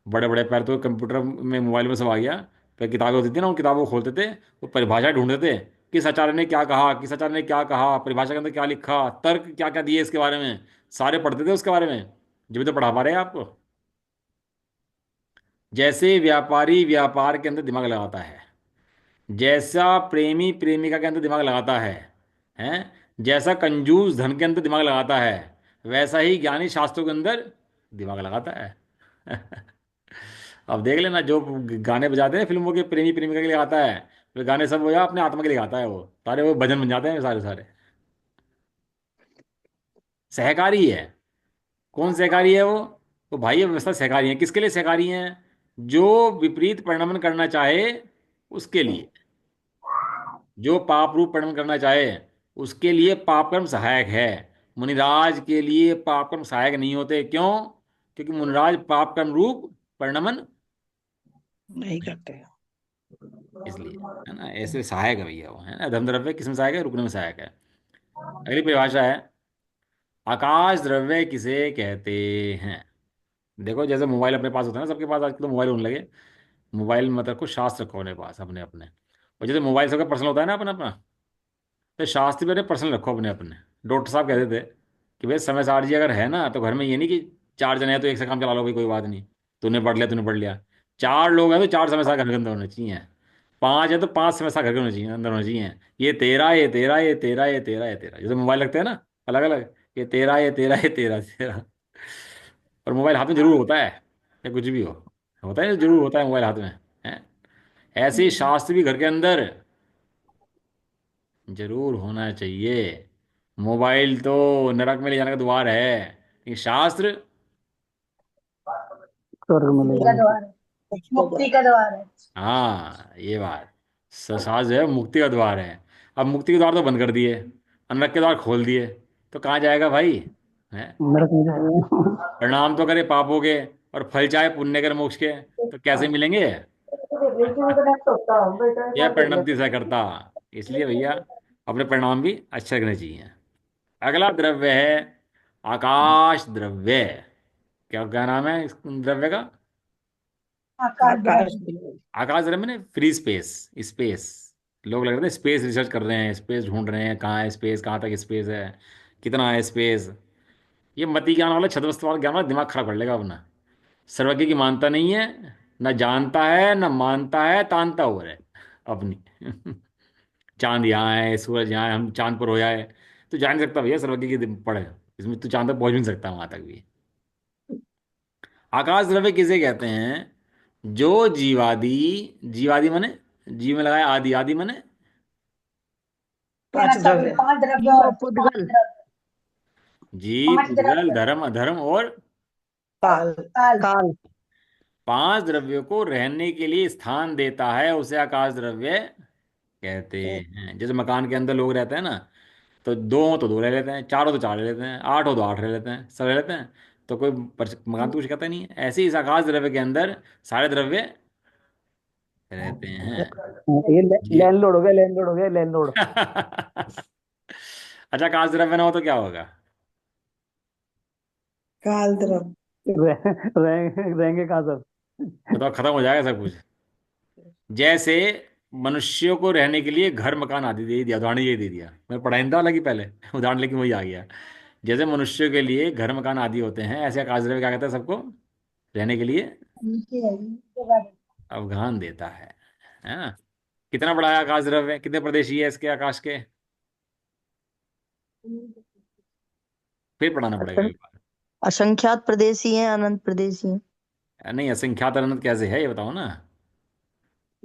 बड़े बड़े पैर तो कंप्यूटर में मोबाइल में सब आ गया, फिर किताबें होती थी ना, उन किताबों को खोलते थे, वो परिभाषा ढूंढते थे, किस आचार्य ने क्या कहा, किस आचार्य ने क्या कहा, परिभाषा के अंदर क्या लिखा, तर्क क्या क्या दिए इसके बारे में, सारे पढ़ते थे उसके बारे में। जब भी तो पढ़ा पा रहे हैं आपको। जैसे व्यापारी व्यापार के अंदर दिमाग लगाता है, जैसा प्रेमी प्रेमिका के अंदर दिमाग लगाता है जैसा कंजूस धन के अंदर दिमाग लगाता है, वैसा ही ज्ञानी शास्त्रों के अंदर दिमाग लगाता है। अब देख लेना, जो गाने बजाते हैं फिल्मों के प्रेमी प्रेमिका के लिए गाता है, वे गाने सब वो या अपने आत्मा के लिए गाता है, वो सारे वो भजन बन जाते हैं सारे सारे। सहकारी है। कौन सहकारी है वो? तो भाई ये व्यवस्था सहकारी है, किसके लिए सहकारी है? जो विपरीत परिणमन करना चाहे उसके लिए, जो पाप रूप परिणमन करना चाहे उसके लिए पाप कर्म सहायक है। मुनिराज के लिए पाप कर्म सहायक नहीं होते, क्यों? क्योंकि मुनिराज पाप कर्म रूप परिणमन नहीं करते। इसलिए, है ना, ऐसे सहायक है भैया वो, है ना। धर्म द्रव्य किस में सहायक है? रुकने में सहायक है। अगली परिभाषा है, आकाश द्रव्य किसे कहते हैं? देखो, जैसे मोबाइल अपने पास होता है ना, सबके पास आजकल तो मोबाइल होने लगे। मोबाइल मतलब कुछ शास्त्र रखो अपने पास, अपने अपने। और जैसे मोबाइल सबका पर्सनल होता है ना, अपना अपना, तो शास्त्र भी अपने पर्सनल रखो अपने अपने। डॉक्टर साहब कहते थे कि भाई समय सारजी अगर है ना, तो घर में ये नहीं कि 4 जने हैं तो एक से काम चला लो, भाई कोई बात नहीं, तूने पढ़ लिया। 4 लोग हैं तो 4 समय सार घर के अंदर होने चाहिए। 5 है तो 5 समय सार घर के होने चाहिए, अंदर होने चाहिए। ये तेरा, ये तेरा, ये तेरा, ये तेरा, ये तेरा, जैसे मोबाइल रखते हैं ना अलग अलग, ये तेरा, ये तेरा, ये तेरा, तेरा। और मोबाइल हाथ में जरूर होता है, या कुछ भी हो, होता है जरूर होता है मोबाइल हाथ में, है। ऐसे ही शास्त्र भी घर के अंदर जरूर होना चाहिए। मोबाइल तो नरक में ले जाने का द्वार है, लेकिन शास्त्र, स्वर्ग में ले मुक्ति का जाने की। द्वार है, मुक्ति का द्वार है। हाँ ये बात, शास्त्र जो है मुक्ति का द्वार है। अब मुक्ति के द्वार तो बंद कर दिए, नरक के द्वार खोल दिए, तो कहाँ जाएगा भाई? है। नरक में जाएगा। प्रणाम तो करे पापों के, और फल चाहे पुण्य कर मोक्ष के, तो कैसे मिलेंगे? यह परिणमति से करता। इसलिए भैया अपने परिणाम भी अच्छे रखने चाहिए। अगला द्रव्य है आकाश द्रव्य। क्या क्या नाम है इस द्रव्य का? आकाश आकाश द्रव्य। द्रव्य। आकाश द्रव्य में फ्री स्पेस, स्पेस। लोग लग रहे थे स्पेस रिसर्च कर रहे हैं, स्पेस ढूंढ रहे हैं, कहाँ है स्पेस, कहाँ तक स्पेस है, कितना है स्पेस। ये मति ज्ञान वाला, छद्मस्त वाला ज्ञान वाला दिमाग खराब कर लेगा अपना। सर्वज्ञ की मानता नहीं है, न जानता है न मानता है, तानता हो रहा है अपनी। चांद यहाँ है, सूरज यहाँ है, हम चांद पर हो जाए, तो जान नहीं सकता भैया सर्वज्ञ की पढ़े, इसमें तू चांद तक पहुंच भी नहीं सकता वहां तक भी। आकाश द्रव्य किसे कहते हैं? जो जीवादि, जीवादि माने जीव में लगाया आदि, आदि माने कहना पांच चाहते द्रव्य। हैं 5 द्रव्यों जीव और और 5 पुद्गल। द्रव्य। जीव, 5 पुद्गल, द्रव्य। धर्म, अधर्म और काल। काल। काल। 5 द्रव्यों को रहने के लिए स्थान देता है, उसे आकाश द्रव्य कहते हैं। जैसे मकान के अंदर लोग रहते हैं ना, तो 2 हो तो 2 रह लेते हैं, 4 हो तो 4 रह लेते हैं, 8 हो तो 8 रह लेते हैं, सब रह लेते हैं। तो कोई मकान तो कुछ कहता नहीं है। ऐसे ही इस आकाश द्रव्य के अंदर सारे द्रव्य रहते हैं। ये जी। लैंडलॉर्ड हो गया, लैंडलॉर्ड हो गया, लैंडलॉर्ड। अच्छा, आकाश द्रव्य ना हो तो क्या होगा? काल द्रव्य। रहेंगे कहाँ सब? बताओ, खत्म हो जाएगा सब कुछ। जैसे मनुष्यों को रहने के लिए घर मकान आदि दे दिया, उदाहरण ये दे दिया, मैं पढ़ाई नहीं था हालांकि पहले, उदाहरण लेकिन वही आ गया। जैसे मनुष्यों के लिए घर मकान आदि होते हैं, ऐसे आकाश द्रव्य क्या कहता है सबको रहने के लिए नीचे है, नीचे का। अवगाहन देता है ना। कितना बड़ा है आकाश द्रव्य? कितने प्रदेशीय है इसके आकाश के? फिर पढ़ाना पड़ेगा एक बार। असंख्यात प्रदेशी हैं, अनंत प्रदेशी हैं। नहीं, असंख्यात अनंत कैसे है ये बताओ ना।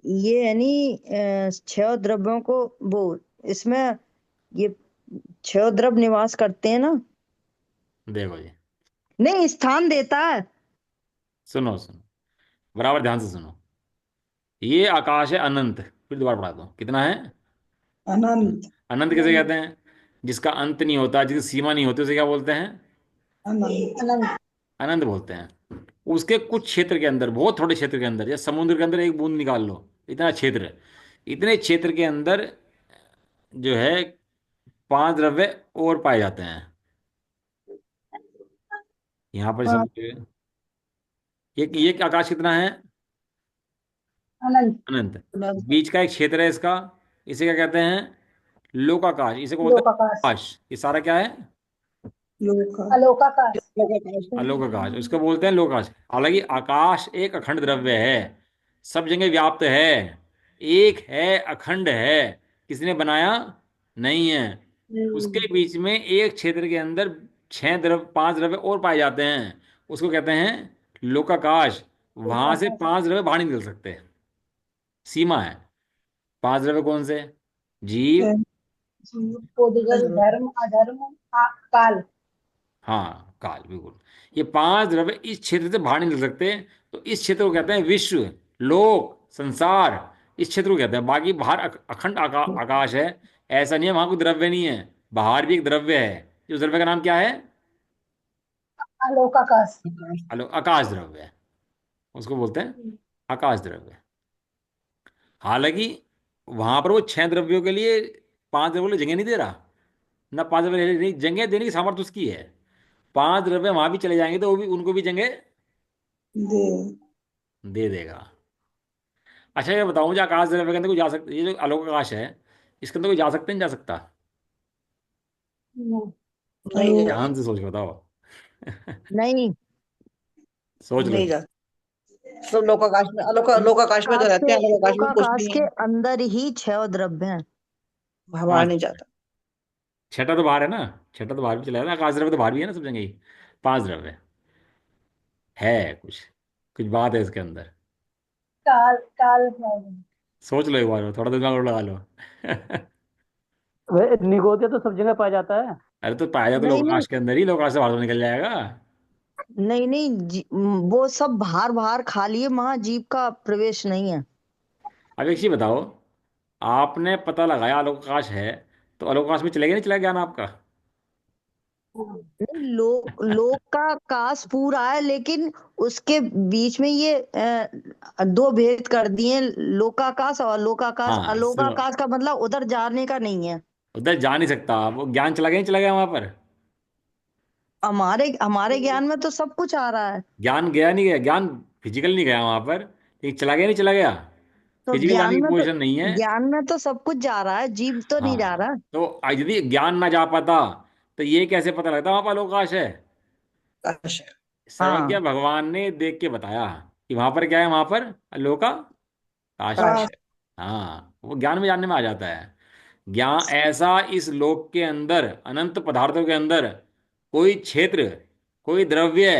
ये है नी 6 द्रव्यों को वो इसमें ये 6 द्रव्य निवास करते हैं ना। देखो जी, नहीं, स्थान देता है। सुनो सुनो, बराबर ध्यान से सुनो। ये आकाश है अनंत, फिर दोबारा पढ़ा दो, कितना है? अनंत। अनंत किसे कहते हैं? जिसका अंत नहीं होता, जिसकी सीमा नहीं होती, उसे क्या बोलते हैं? अनंत। अनंत। अनंत बोलते हैं। उसके कुछ क्षेत्र के अंदर, बहुत थोड़े क्षेत्र के अंदर, या समुद्र के अंदर एक बूंद निकाल लो, इतना क्षेत्र, इतने क्षेत्र के अंदर जो है 5 द्रव्य और पाए जाते हैं। यहाँ पर हाँ, सब ये आकाश कितना है? अनंत। अनंत। अनंत। बीच का एक क्षेत्र है इसका, इसे क्या कहते हैं? लोकाकाश, इसे को बोलते हैं लोकाकाश। आकाश। ये सारा क्या है? लोका। अलोकाकाश। अलोकाकाश, उसको बोलते हैं लोकाकाश। हालांकि आकाश एक अखंड द्रव्य है, सब जगह व्याप्त है, एक है, अखंड है, किसने बनाया? नहीं है। उसके बीच में एक क्षेत्र के अंदर 5 द्रव्य और पाए जाते हैं, उसको कहते हैं लोकाकाश। वहां से लोकाकाश। 5 द्रव्य बाहर नहीं निकल सकते, सीमा है। 5 द्रव्य कौन से? जीव, जीव, पुद्गल, धर्म, अधर्म, काल। हाँ काल, बिल्कुल। ये 5 द्रव्य इस क्षेत्र से बाहर नहीं निकल सकते, तो इस क्षेत्र को कहते हैं विश्व, लोक, संसार, इस क्षेत्र को कहते हैं। बाकी बाहर अखंड आकाश है, ऐसा नहीं है, वहां कोई द्रव्य नहीं है। बाहर भी एक द्रव्य है, उस द्रव्य का नाम क्या है? आलोकाकाश। आकाश द्रव्य है, उसको बोलते हैं आकाश द्रव्य। हालांकि वहां पर वो 6 द्रव्यों के लिए 5 द्रव्यों के लिए जगह नहीं दे रहा, ना 5 द्रव्य नहीं, जगह देने की सामर्थ्य उसकी है। 5 द्रव्य वहां भी चले जाएंगे तो वो भी, उनको भी जगह दे दे देगा। अच्छा ये बताओ मुझे, आकाश द्रव्य के अंदर कोई जा सकता, ये जो आलोक आकाश है, इसके अंदर कोई जा सकते नहीं जा सकता? नहीं जा ध्यान से सोच के बताओ। नहीं, सोच लो। नहीं जा सब लोकाकाश में, लोकाकाश में तो आकाश रहते के हैं, लोकाकाश में कुछ लोकाकाश नहीं के है, अंदर ही 6 द्रव्य हैं। बाहर पांच, नहीं जाता। छठा तो बाहर है ना, छठा तो बाहर भी चला जाता है, आकाश द्रव्य तो बाहर भी है ना सब जगह ही। 5 द्रव्य है, कुछ कुछ बात है इसके अंदर। काल काल सोच लो एक बार, थोड़ा दिमाग और लगा लो। निगोदिया तो सब जगह पाया जाता है। अरे तो पाया जाता तो नहीं नहीं लोकाश के अंदर ही, लोकाश से बाहर तो निकल जाएगा। नहीं नहीं वो सब बाहर बाहर खाली है, वहां जीव का प्रवेश नहीं है। अब एक चीज बताओ, आपने पता लगाया आलोकाश है, तो आलोकाश में चलेगा नहीं, चला ज्ञान आपका? नहीं, लोक का आकाश पूरा है, लेकिन उसके बीच में ये दो भेद कर दिए, लोकाकाश और अलोकाकाश। हाँ सुनो, अलोकाकाश का मतलब उधर जाने का नहीं है। उधर जा नहीं सकता, वो ज्ञान चला गया नहीं, चला गया वहां पर? हमारे हमारे ज्ञान में तो सब कुछ आ रहा है। ज्ञान गया नहीं, गया ज्ञान, फिजिकल नहीं गया वहां पर, लेकिन चला गया नहीं, चला गया, तो फिजिकल जाने की पोजीशन नहीं है। ज्ञान में तो सब कुछ जा रहा है, जीव तो नहीं जा हाँ रहा। तो यदि ज्ञान ना जा पाता, तो ये कैसे पता लगता वहां पर अवकाश है? काश है। सर्वज्ञ हाँ भगवान ने देख के बताया कि वहां पर क्या है, वहां पर लोका काश है। काश है। हाँ वो ज्ञान में जानने में आ जाता है। ज्ञान ऐसा, इस लोक के अंदर अनंत पदार्थों के अंदर कोई क्षेत्र, कोई द्रव्य,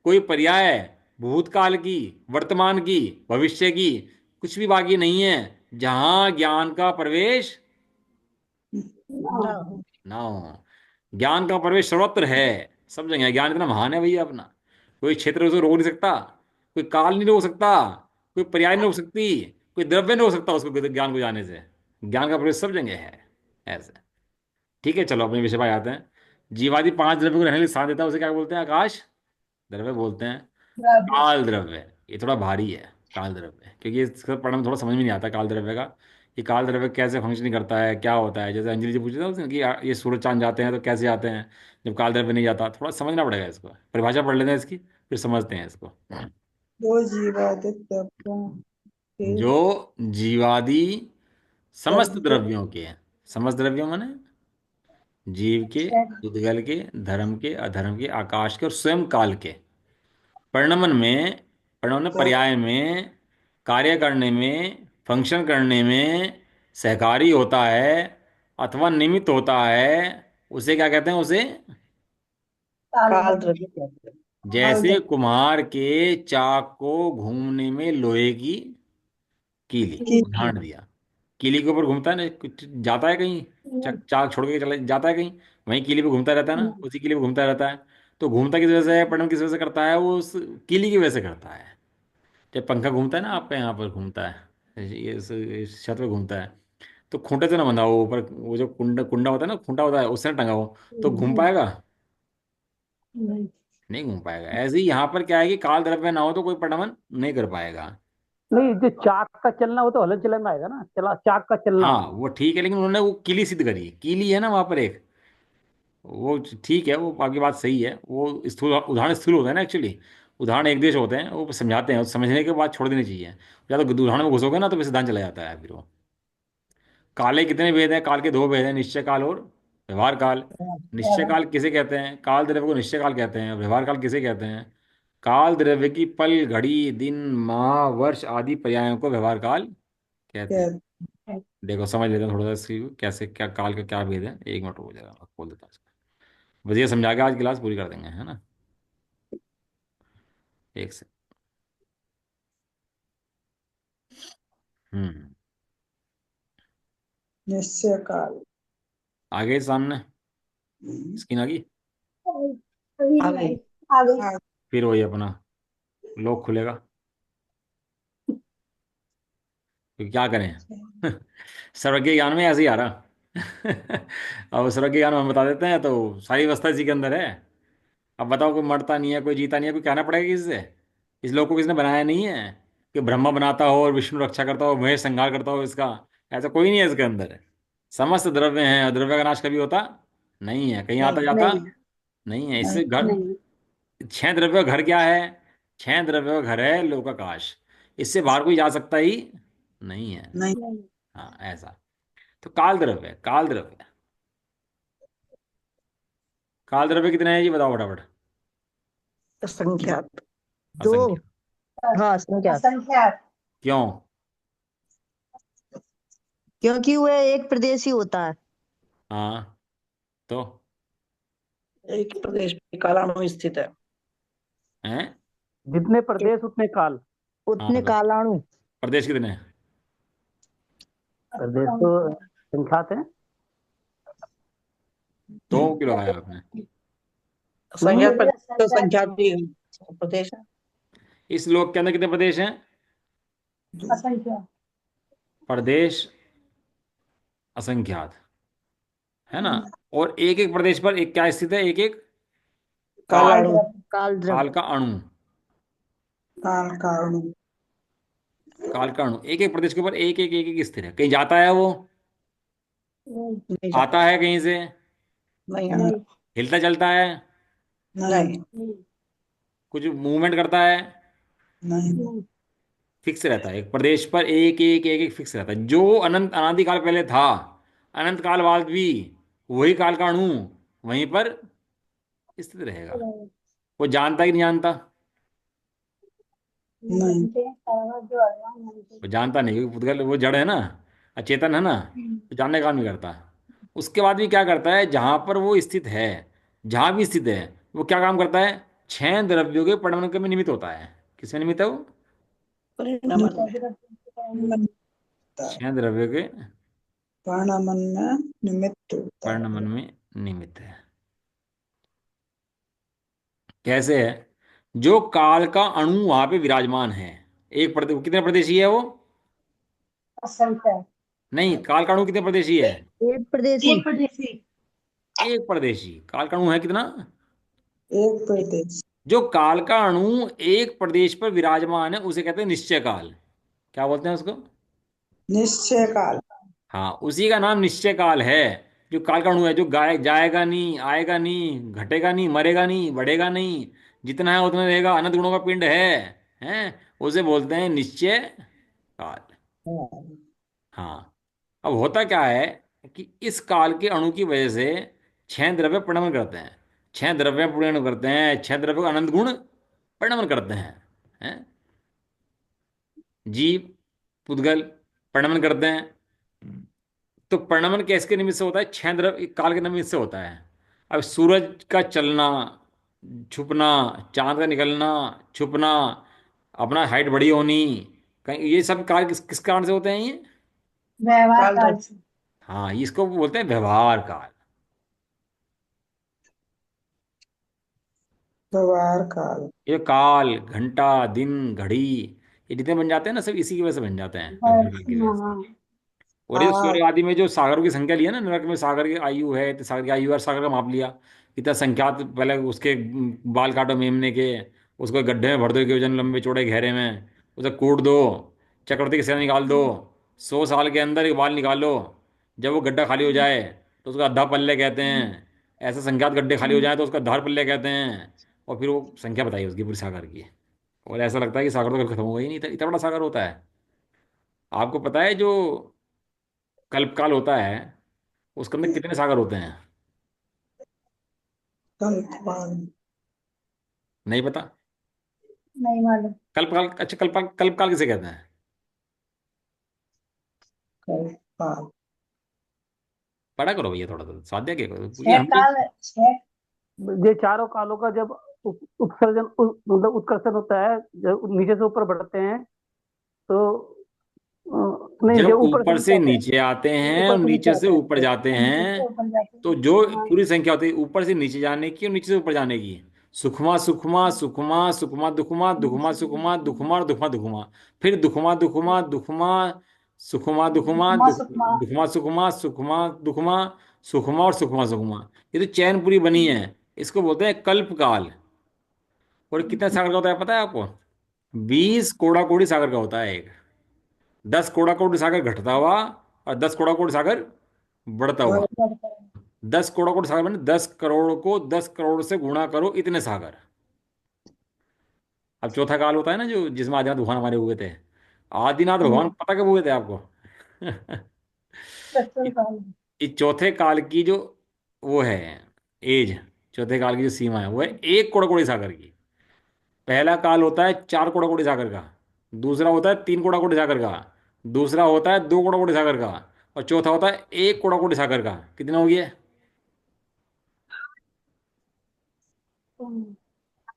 कोई पर्याय, भूतकाल की, वर्तमान की, भविष्य की, कुछ भी बाकी नहीं है जहां ज्ञान का प्रवेश ना। ना हो। ज्ञान का प्रवेश सर्वत्र है, सब जगह है। ज्ञान इतना महान है भैया अपना, कोई क्षेत्र उसे रोक नहीं सकता, कोई काल नहीं रोक सकता, कोई पर्याय नहीं रोक सकती, कोई द्रव्य नहीं रोक सकता उसको, ज्ञान को जाने से। ज्ञान का प्रवेश सब जगह है ऐसे। ठीक है चलो अपने विषय पर आते हैं। जीवादि 5 द्रव्य को रहने के लिए स्थान देता है, उसे क्या बोलते हैं? आकाश द्रव्य बोलते हैं। काल द्रव्य, ये थोड़ा भारी है काल द्रव्य, क्योंकि इसका पढ़ने में थोड़ा समझ में नहीं आता काल द्रव्य का। ये काल द्रव्य कैसे फंक्शनिंग करता है, क्या होता है? जैसे अंजलि जी पूछ रहे थे उसने कि ये सूरज चांद जाते हैं तो कैसे जाते हैं जब काल द्रव्य नहीं जाता? थोड़ा समझना पड़ेगा इसको, परिभाषा पढ़ लेते हैं इसकी, फिर समझते हैं इसको। वो जीवादित द्रव्यों के जो जीवादि समस्त द्रव्य द्रव्यों के, समस्त द्रव्यों माने जीव के, उद्गल के, धर्म के, अधर्म के, आकाश के और स्वयं काल के, परिणमन में, परिणमन में, का पर्याय में, कार्य करने में, फंक्शन करने में सहकारी होता है अथवा निमित्त होता है, उसे क्या कहते हैं? उसे काल द्रव्य कहते हैं। काल जैसे कुम्हार के चाक को घूमने में लोहे की कीली, द्रव्य उदाहरण दिया। कीली के ऊपर घूमता है ना, कुछ जाता है कहीं, चाक छोड़ के चला जाता है कहीं, वहीं कीली पे घूमता रहता है ना, उसी कीली पे घूमता रहता है। तो घूमता किस वजह से है, परिणाम किस वजह से करता है? वो उस कीली की वजह से करता है। जब पंखा घूमता है ना, आपका यहाँ पर घूमता है, ये इस छत पे घूमता है, तो खूंटे से ना बंधा हो ऊपर, वो जो कुंडा कुंडा होता है ना, खूंटा होता है, उससे ना टंगा हो, तो घूम पाएगा? नहीं घूम पाएगा। ऐसे ही यहाँ पर क्या है कि काल द्रव्य ना हो तो कोई परिणमन नहीं कर पाएगा। नहीं, जो चाक का चलना वो तो हलन चलन में आएगा ना, चला चाक का चलना। हाँ वो ठीक है, लेकिन उन्होंने वो कीली सिद्ध करी, कीली है ना वहाँ पर एक, वो ठीक है, वो बाकी बात सही है, वो स्थूल उदाहरण, स्थूल होता है ना एक्चुअली, उदाहरण एक देश होते हैं, वो समझाते हैं, समझने के बाद छोड़ देनी चाहिए। या तो उदाहरण में घुसोगे ना तो फिर सिद्धांत चला जाता है फिर वो। काले कितने भेद हैं? काल के 2 भेद हैं, निश्चय काल और व्यवहार काल। निश्चय काल किसे कहते हैं? काल द्रव्य को निश्चय काल कहते हैं। व्यवहार काल किसे कहते हैं? काल द्रव्य की पल, घड़ी, दिन, माह, वर्ष आदि पर्यायों को व्यवहार काल कहते हैं। देखो समझ लेते हैं थोड़ा सा इसकी, कैसे क्या काल का क्या भेद है। एक मिनट हो जाएगा, मैं खोल देता हूँ इसको, बस ये समझा के आज क्लास पूरी कर देंगे, है ना? एक से हम्म, निश्चय काल आगे सामने स्क्रीन आ गई, आ गई। आ फिर वही अपना लोक खुलेगा। तो क्या करें? सर्वज्ञ ज्ञान में ऐसे ही आ रहा। अब सर्वज्ञ ज्ञान में हम बता देते हैं तो सारी व्यवस्था इसी के अंदर है। अब बताओ, कोई मरता नहीं है, कोई जीता नहीं है, कोई कहना पड़ेगा किससे? इस लोक को किसने बनाया नहीं है कि ब्रह्मा बनाता हो और विष्णु रक्षा करता हो, महेश संहार करता हो इसका। ऐसा कोई नहीं है इसके अंदर। समस्त द्रव्य हैं, द्रव्य का नाश कभी होता नहीं है, कहीं आता जाता नहीं नहीं है। इससे घर, छह द्रव्य का घर क्या है? छह द्रव्य का घर है लोकाकाश। इससे बाहर कोई जा सकता ही नहीं है। नहीं। हाँ ऐसा। तो काल द्रव्य, काल द्रव्य, काल द्रव्य कितने हैं जी, बताओ फटाफट। असंख्यात। दो। असंख्य। हाँ, असंख्यात। असंख्यात। क्यों? क्योंकि वह एक प्रदेशी होता है। हाँ तो एक प्रदेश में कालाणु स्थित है। हैं। जितने प्रदेश उतने काल। हाँ उतने तो कालाणु। प्रदेश कितने हैं? प्रदेश तो संख्यात है। दो क्यों लगाया आपने? असंख्यात प्रदेश तो संख्यात भी प्रदेश है। इस लोक के अंदर कितने प्रदेश हैं? असंख्यात। प्रदेश असंख्यात है ना। और एक एक प्रदेश पर एक क्या स्थित है? एक एक काल, कालाणु। काल द्रव्य। काल का अणु, काल कारणु। काल का अणु एक एक प्रदेश के ऊपर एक एक स्थिर है। कहीं जाता है वो? नहीं आता है कहीं से? नहीं आता। हिलता चलता है? नहीं कुछ मूवमेंट करता है? नहीं फिक्स रहता है एक प्रदेश पर, एक एक फिक्स रहता है, जो अनंत अनादि काल पहले था, अनंत काल बाद भी वही काल का अणु वहीं पर स्थित रहेगा। वो जानता कि नहीं जानता? नहीं वो जानता नहीं, क्योंकि पुद्गल वो जड़ है ना, अचेतन है ना, तो जानने का काम नहीं करता। उसके बाद भी क्या करता है, जहां पर वो स्थित है, जहां भी स्थित है, वो क्या काम करता है? छह द्रव्यों के परिणमन के में निमित्त होता है। किसमें निमित्त है वो? परिणमन में। छह द्रव्यों के परिणमन में निमित्त होता है। परिणमन में निमित्त है। कैसे है? जो काल का अणु वहां पे विराजमान है, एक कितने प्रदेशी है वो? असंख्यात। नहीं, काल का अणु कितने प्रदेशी है? एक प्रदेशी। एक प्रदेशी। एक प्रदेशी। काल का अणु है कितना? एक प्रदेश। जो काल का अणु एक प्रदेश पर विराजमान है उसे कहते हैं निश्चय काल। क्या बोलते हैं उसको? निश्चय काल। हाँ, उसी का नाम निश्चय काल है। जो काल का अणु है, जो गाय जाएगा नहीं, आएगा नहीं, घटेगा नहीं, मरेगा नहीं, बढ़ेगा नहीं, जितना है उतना रहेगा, अनंत गुणों का पिंड है, उसे बोलते हैं निश्चय काल। हाँ। अब होता क्या है कि इस काल के अणु की वजह से छह द्रव्य परिणमन करते हैं, छह द्रव्य परिणमन करते हैं, छह द्रव्य का अनंत गुण परिणमन करते हैं। जीव, पुद्गल परिणमन करते हैं। तो परिणमन किसके निमित्त से होता है? छह द्रव्य काल के निमित्त से होता है। अब सूरज का चलना, छुपना, चांद का निकलना, छुपना, अपना हाइट बड़ी होनी, कहीं ये सब काल किस कारण से होते हैं ये? व्यवहार काल काल से। हाँ, इसको बोलते हैं व्यवहार काल। व्यवहार काल। ये काल, घंटा, दिन, घड़ी, ये जितने बन जाते हैं ना, सब इसी की वजह से बन जाते हैं, व्यवहार काल की वजह से। हाँ। और ये स्वर्ग आदि में जो सागरों की संख्या ली है ना, नरक में सागर की आयु है, तो सागर की आयु और सागर का माप लिया, कितना संख्यात, पहले उसके बाल काटो मेमने के, उसको गड्ढे में भर दो, के वजन लंबे चौड़े गहरे में, उसे कूट दो, चक्रवर्ती की सेना निकाल दो, 100 साल के अंदर एक बाल निकालो, जब वो गड्ढा खाली हो जाए तो उसका अद्धा पल्ले कहते हैं। ऐसे संख्यात गड्ढे खाली हो जाए तो उसका धार पल्ले कहते हैं। और फिर वो संख्या बताई उसकी पूरी सागर की। और ऐसा लगता है कि सागर तो कभी खत्म होगा ही नहीं, इतना इतना बड़ा सागर होता है। आपको पता है जो कल्पकाल होता है उसके अंदर कितने सागर होते हैं? कल्पकाल। नहीं पता? नहीं मालूम। कल्पकाल, अच्छा कल्पकाल, कल्पकाल किसे कहते हैं? कल्पकाल। पढ़ा करो भैया, थोड़ा सा स्वाध्याय किया करो, ये छह हम काल। छह। ये चारों कालों का जब उत्सर्जन मतलब उत्कर्षण होता है, जब नीचे से ऊपर बढ़ते हैं तो नहीं, जब जो ऊपर से ऊपर नीचे से आते हैं, नीचे आते हैं और ऊपर से नीचे नीचे से आते हैं। ऊपर जाते नीचे से हैं, ऊपर जाते तो हैं। जो हाँ। पूरी संख्या होती है ऊपर से नीचे जाने की और नीचे से ऊपर जाने की, सुखमा सुखमा सुखमा सुखमा दुखमा दुखमा सुखमा दुखमा और दुखमा दुखमा, फिर दुखमा दुखमा दुखमा सुखमा दुखमा सुखमा सुखमा दुखमा सुखमा सुखमा दुखमा सुखमा और सुखमा सुखमा, ये तो चैनपुरी बनी है। इसको बोलते हैं कल्पकाल। और कितने सागर का होता है पता है आपको? 20 कोड़ा कोड़ी सागर का होता है एक। 10 कोड़ा कोड़ी सागर घटता हुआ और 10 कोड़ा कोड़ी सागर बढ़ता हुआ। 10 कोड़ा कोड़ी सागर मैंने 10 करोड़ को 10 करोड़ से गुणा करो, इतने सागर। अब चौथा काल होता है ना जो जिसमें आदिनाथ भगवान हमारे हुए थे। आदिनाथ भगवान पता कब हुए थे आपको? इस चौथे काल की जो वो है एज, चौथे काल की जो सीमा है वो है 1 कोड़ा कोड़ी सागर की। पहला काल होता है 4 कोड़ा कोड़ी सागर का, दूसरा होता है 3 कोड़ा कोड़ी सागर का, दूसरा होता है 2 कोड़ा कोड़ी सागर का, और चौथा होता है 1 कोड़ा कोड़ी सागर का। कितना हो गया?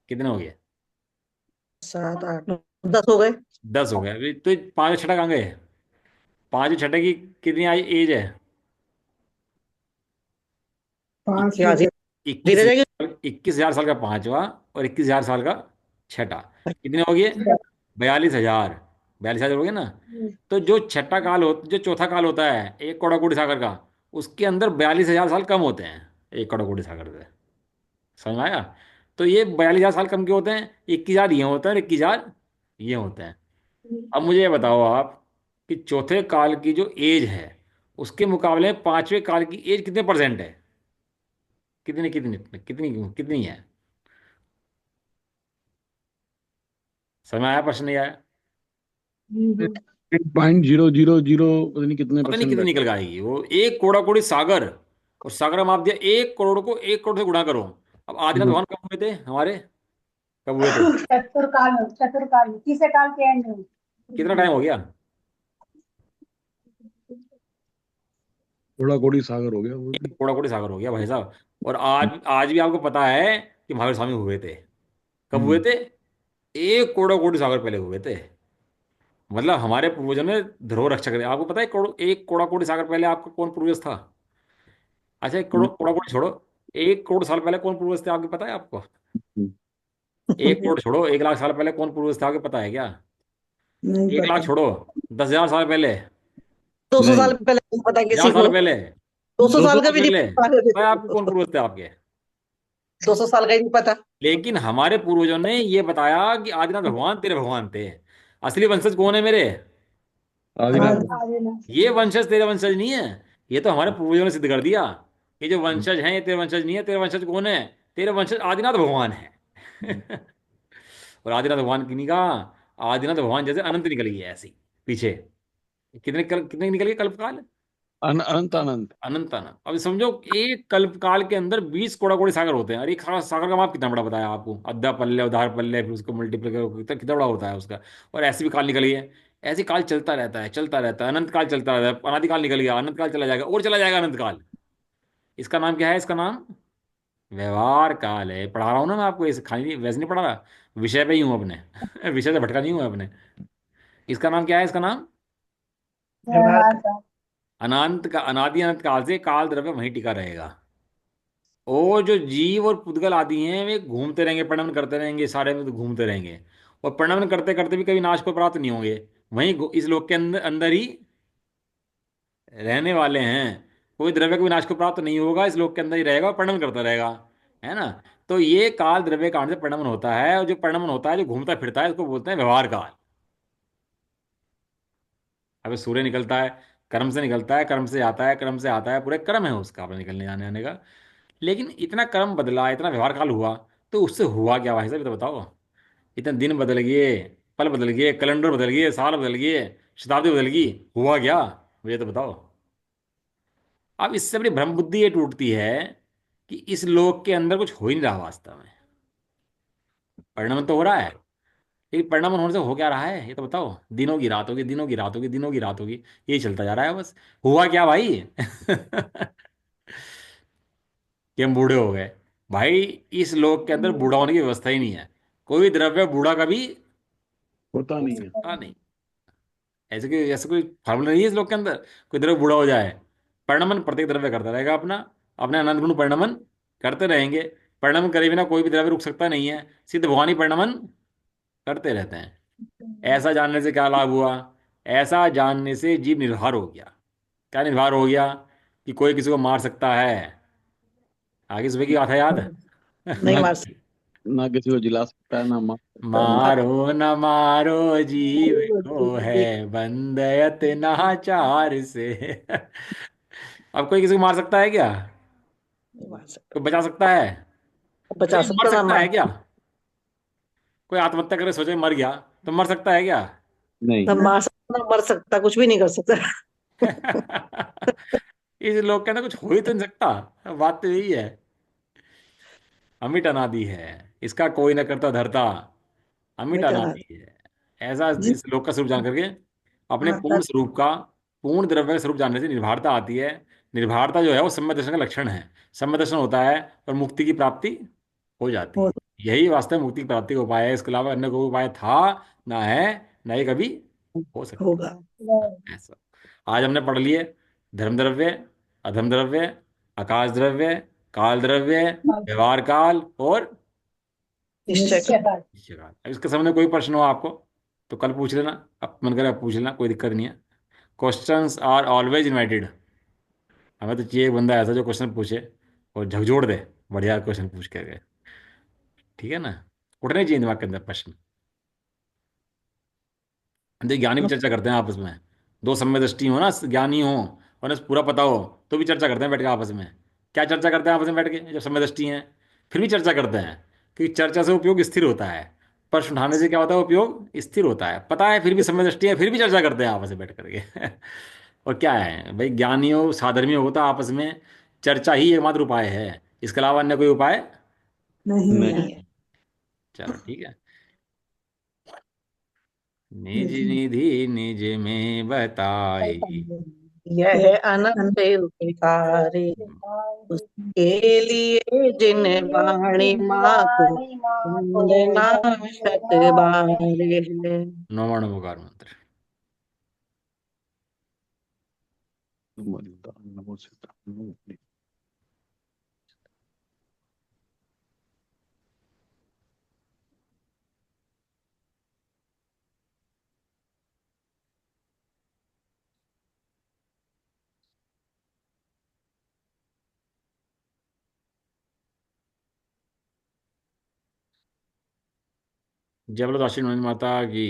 कितना हो गया? 7 8 9 10 हो गए। 10 हो गया। अभी तो पांच छठा कहाँ गए? पांच छठे की कितनी आई एज है? 81 इक्कीस धीरे जाएगी। हजार 21,000 साल का पांचवा और 21,000 साल का छठा। कितने हो गए? 42,000। 42,000 हो गए ना। तो जो छठा काल हो, जो चौथा काल होता है 1 कोड़ा कोड़ी सागर का, उसके अंदर 42,000 साल कम होते हैं 1 कोड़ा कोड़ी सागर से। समझ में आया? तो ये 42,000 साल कम क्यों होते हैं? 21,000 ये होते हैं और 21,000 ये होते हैं। अब मुझे ये बताओ आप कि चौथे काल की जो एज है उसके मुकाबले में पांचवें काल की एज कितने परसेंट है? कितनी कितनी कितनी कितनी है? समझ में आया? प्रश्न नहीं आया? 1.000 पता नहीं कितने पता नहीं परसेंट कितनी बैठे। निकल के आएगी वो। 1 कोड़ा कोड़ी सागर, और सागर में आप दिया 1 करोड़ को 1 करोड़ से गुणा करो। अब आदिनाथ भगवान कब हुए थे हमारे? कब हुए थे? चतुर्काल तीसरे काल के एंड में। कितना टाइम हो गया? थोड़ा कोड़ी सागर हो गया वो भी। 1 कोड़ा कोड़ी सागर हो गया भाई साहब। और आज आज भी आपको पता है कि महावीर स्वामी हुए थे। कब हुए हम्म। थे? 1 कोड़ा कोड़ी सागर पहले हुए थे। मतलब हमारे पूर्वजों ने धरोहर रक्षा करी। आपको पता है 1 कोड़ा कोड़ी सागर पहले आपका कौन पूर्वज था? अच्छा, 1 कोड़ा कोड़ी छोड़ो, 1 करोड़ साल पहले कौन पूर्वज थे आपको पता है आपको? 1 करोड़ छोड़ो, 1 लाख साल पहले कौन पूर्वज थे आपको पता है क्या? नहीं 1 लाख पता। छोड़ो, 10,000 साल पहले, 200 नहीं। साल पहले नहीं पता किसी 50 साल को। पहले, 200 200 साल का साल भी नहीं पहले, पता। भाई आपको कौन पूर्वज थे आपके? 200 साल का ही नहीं पता। लेकिन हमारे पूर्वजों ने ये बताया कि आदिनाथ भगवान तेरे भगवान थे। असली वंशज कौन है मेरे? आदिनाथ। ये वंशज तेरे वंशज नहीं है। ये तो हमारे पूर्वजों ने सिद्ध कर दिया कि जो वंशज हैं ये तेरे वंशज नहीं है। तेरे वंशज कौन है? तेरे वंशज आदिनाथ भगवान है। और आदिनाथ भगवान की नहीं कहा, आदिनाथ भगवान जैसे अनंत निकल गई है ऐसी पीछे। कितने निकल गए कल्पकाल? अनंत अनंत। अनंत अनंत। अब समझो एक कल्पकाल के अंदर 20 कोड़ा कोड़ी सागर होते हैं। अरे एक सागर का माप कितना बड़ा बताया आपको? अद्धा पल्ले उधार पल्ले, फिर उसको मल्टीप्लाई करो, कितना कितना बड़ा होता है उसका। और ऐसे भी काल निकल गई है। ऐसे काल चलता रहता है, चलता रहता है, अनंत काल चलता रहता है। अनादि काल निकल गया, अनंत काल चला जाएगा और चला जाएगा अनंत काल। इसका नाम क्या है? इसका नाम व्यवहार काल है। पढ़ा रहा हूँ ना मैं आपको, इसे खाली वैसे नहीं पढ़ा रहा, विषय पे ही हूँ अपने। विषय से भटका नहीं हूँ अपने। इसका नाम क्या है? इसका नाम अनंत का, अनादि अनंत काल से काल द्रव्य वहीं टिका रहेगा। और जो जीव और पुद्गल आदि हैं वे घूमते रहेंगे, परिणमन करते रहेंगे, सारे में तो घूमते रहेंगे। और परिणमन करते करते भी कभी नाश को प्राप्त नहीं होंगे। वहीं इस लोक के अंदर अंदर ही रहने वाले हैं। कोई द्रव्य को विनाश को प्राप्त नहीं होगा, इस लोक के अंदर ही रहेगा और परिणमन करता रहेगा। है ना? तो ये काल द्रव्य कांड से परिणमन होता है, और जो परिणमन होता है जो घूमता फिरता है उसको बोलते हैं व्यवहार काल। अबे सूर्य निकलता है, कर्म से निकलता है, कर्म से आता है, कर्म से आता है, पूरे कर्म है उसका अपने निकलने जाने आने का। लेकिन इतना कर्म बदला, इतना व्यवहार काल हुआ, तो उससे हुआ क्या भाई साहब ये तो बताओ। इतने दिन बदल गए, पल बदल गए, कैलेंडर बदल गए, साल बदल गए, शताब्दी बदल गई, हुआ क्या मुझे तो बताओ। अब इससे बड़ी भ्रम बुद्धि ये टूटती है कि इस लोक के अंदर कुछ हो ही नहीं रहा वास्तव में। परिणमन तो हो रहा है, लेकिन परिणमन होने से हो क्या रहा है ये तो बताओ। दिनों की रात होगी, दिनों की रात होगी, दिनों की रात होगी, यही चलता जा रहा है बस। हुआ क्या भाई? कि हम बूढ़े हो गए। भाई इस लोक के अंदर बूढ़ा होने की व्यवस्था ही नहीं है। कोई द्रव्य बूढ़ा कभी होता हो नहीं है। सकता नहीं। ऐसे कोई फार्मूला नहीं है इस लोक के अंदर कोई द्रव्य बूढ़ा हो जाए। परिणमन प्रत्येक द्रव्य करता रहेगा अपना, अपने अनंत गुण परिणमन करते रहेंगे। परिणमन करे बिना कोई भी द्रव्य रुक सकता नहीं है। सिद्ध भवानी परिणमन करते रहते हैं। ऐसा जानने से क्या लाभ हुआ? ऐसा जानने से जीव निर्भर हो गया। क्या निर्भर हो गया? कि कोई किसी को मार सकता है। आगे सुबह की बात है, याद? नहीं ना मार ना किसी को जिला सकता है ना मार सकता है। मारो न मारो जीव को है बंदयत नाचार से। अब कोई किसी को मार सकता है क्या? नहीं मार सकता, कोई बचा सकता है? बचा कोई मर सकता ना सकता मार, है क्या? कोई आत्महत्या करके सोचे मर गया तो मर सकता है क्या? नहीं। ना मार सकता ना मर सकता, कुछ भी नहीं कर सकता। इस लोग के अंदर कुछ हो ही तो नहीं सकता। बात तो यही है। अमिट अनादि है, इसका कोई न करता धरता। अमिट मिटा ना अनादि है। ऐसा जी। इस लोक का स्वरूप जान करके अपने हाँ, पूर्ण स्वरूप का, पूर्ण द्रव्य का स्वरूप जानने से निर्भरता आती है। निर्भरता जो है वो सम्यक दर्शन का लक्षण है। सम्यक दर्शन होता है और मुक्ति की प्राप्ति हो जाती हो है। यही वास्तव में मुक्ति की प्राप्ति का उपाय है। इसके अलावा अन्य कोई उपाय था ना है, ना ही कभी हो सकता होगा। है। ऐसा आज हमने पढ़ लिए धर्म द्रव्य, अधर्म द्रव्य, आकाश द्रव्य, काल द्रव्य, व्यवहार काल और निश्चय कर। निश्चय। निश्चय काल। अब इसके सामने कोई प्रश्न हो आपको तो कल पूछ लेना, अब मन करे आप पूछ लेना, कोई दिक्कत नहीं है। Questions are always invited. हमें तो चाहिए एक बंदा ऐसा जो क्वेश्चन पूछे और झकझोर दे, बढ़िया क्वेश्चन पूछ के गए। ठीक है ना? उठने चाहिए दिमाग के अंदर प्रश्न। देखिए ज्ञानी भी चर्चा करते हैं आपस में। दो सम्यक दृष्टि हो ना, ज्ञानी हो और उन्हें पूरा पता हो, तो भी चर्चा करते हैं बैठ के आपस में। क्या चर्चा करते हैं आपस में बैठ के जब सम्यक दृष्टि हैं? फिर भी चर्चा करते हैं, क्योंकि चर्चा से उपयोग स्थिर होता है। प्रश्न उठाने से क्या होता है? उपयोग स्थिर होता है। पता है फिर भी सम्यक दृष्टि है, फिर भी चर्चा करते हैं आपस में बैठ करके। और क्या है भाई, ज्ञानियों साधर्मियों होता है आपस में। चर्चा ही एकमात्र उपाय है, इसके अलावा अन्य कोई उपाय नहीं नहीं। है। चलो ठीक है। निज निधि निज में बताई। यह अनंत उपकारी, उसके लिए जिन वाणी मात नाशक बारे है। नौवा नमोकार मंत्र। नमो बुद्धाय, नमो सिद्धाय, नमो बुद्धि। जय बोलो दाशी माता की।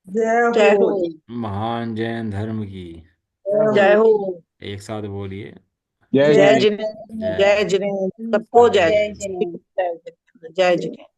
जय हो। महान जैन धर्म की। जय हो। एक साथ बोलिए। जय जय जिनेन्द्र। जिनेन्द्र। जय जय जिनेन्द्र। सबको जय। जय जिनेन्द्र। जय जिनेन्द्र।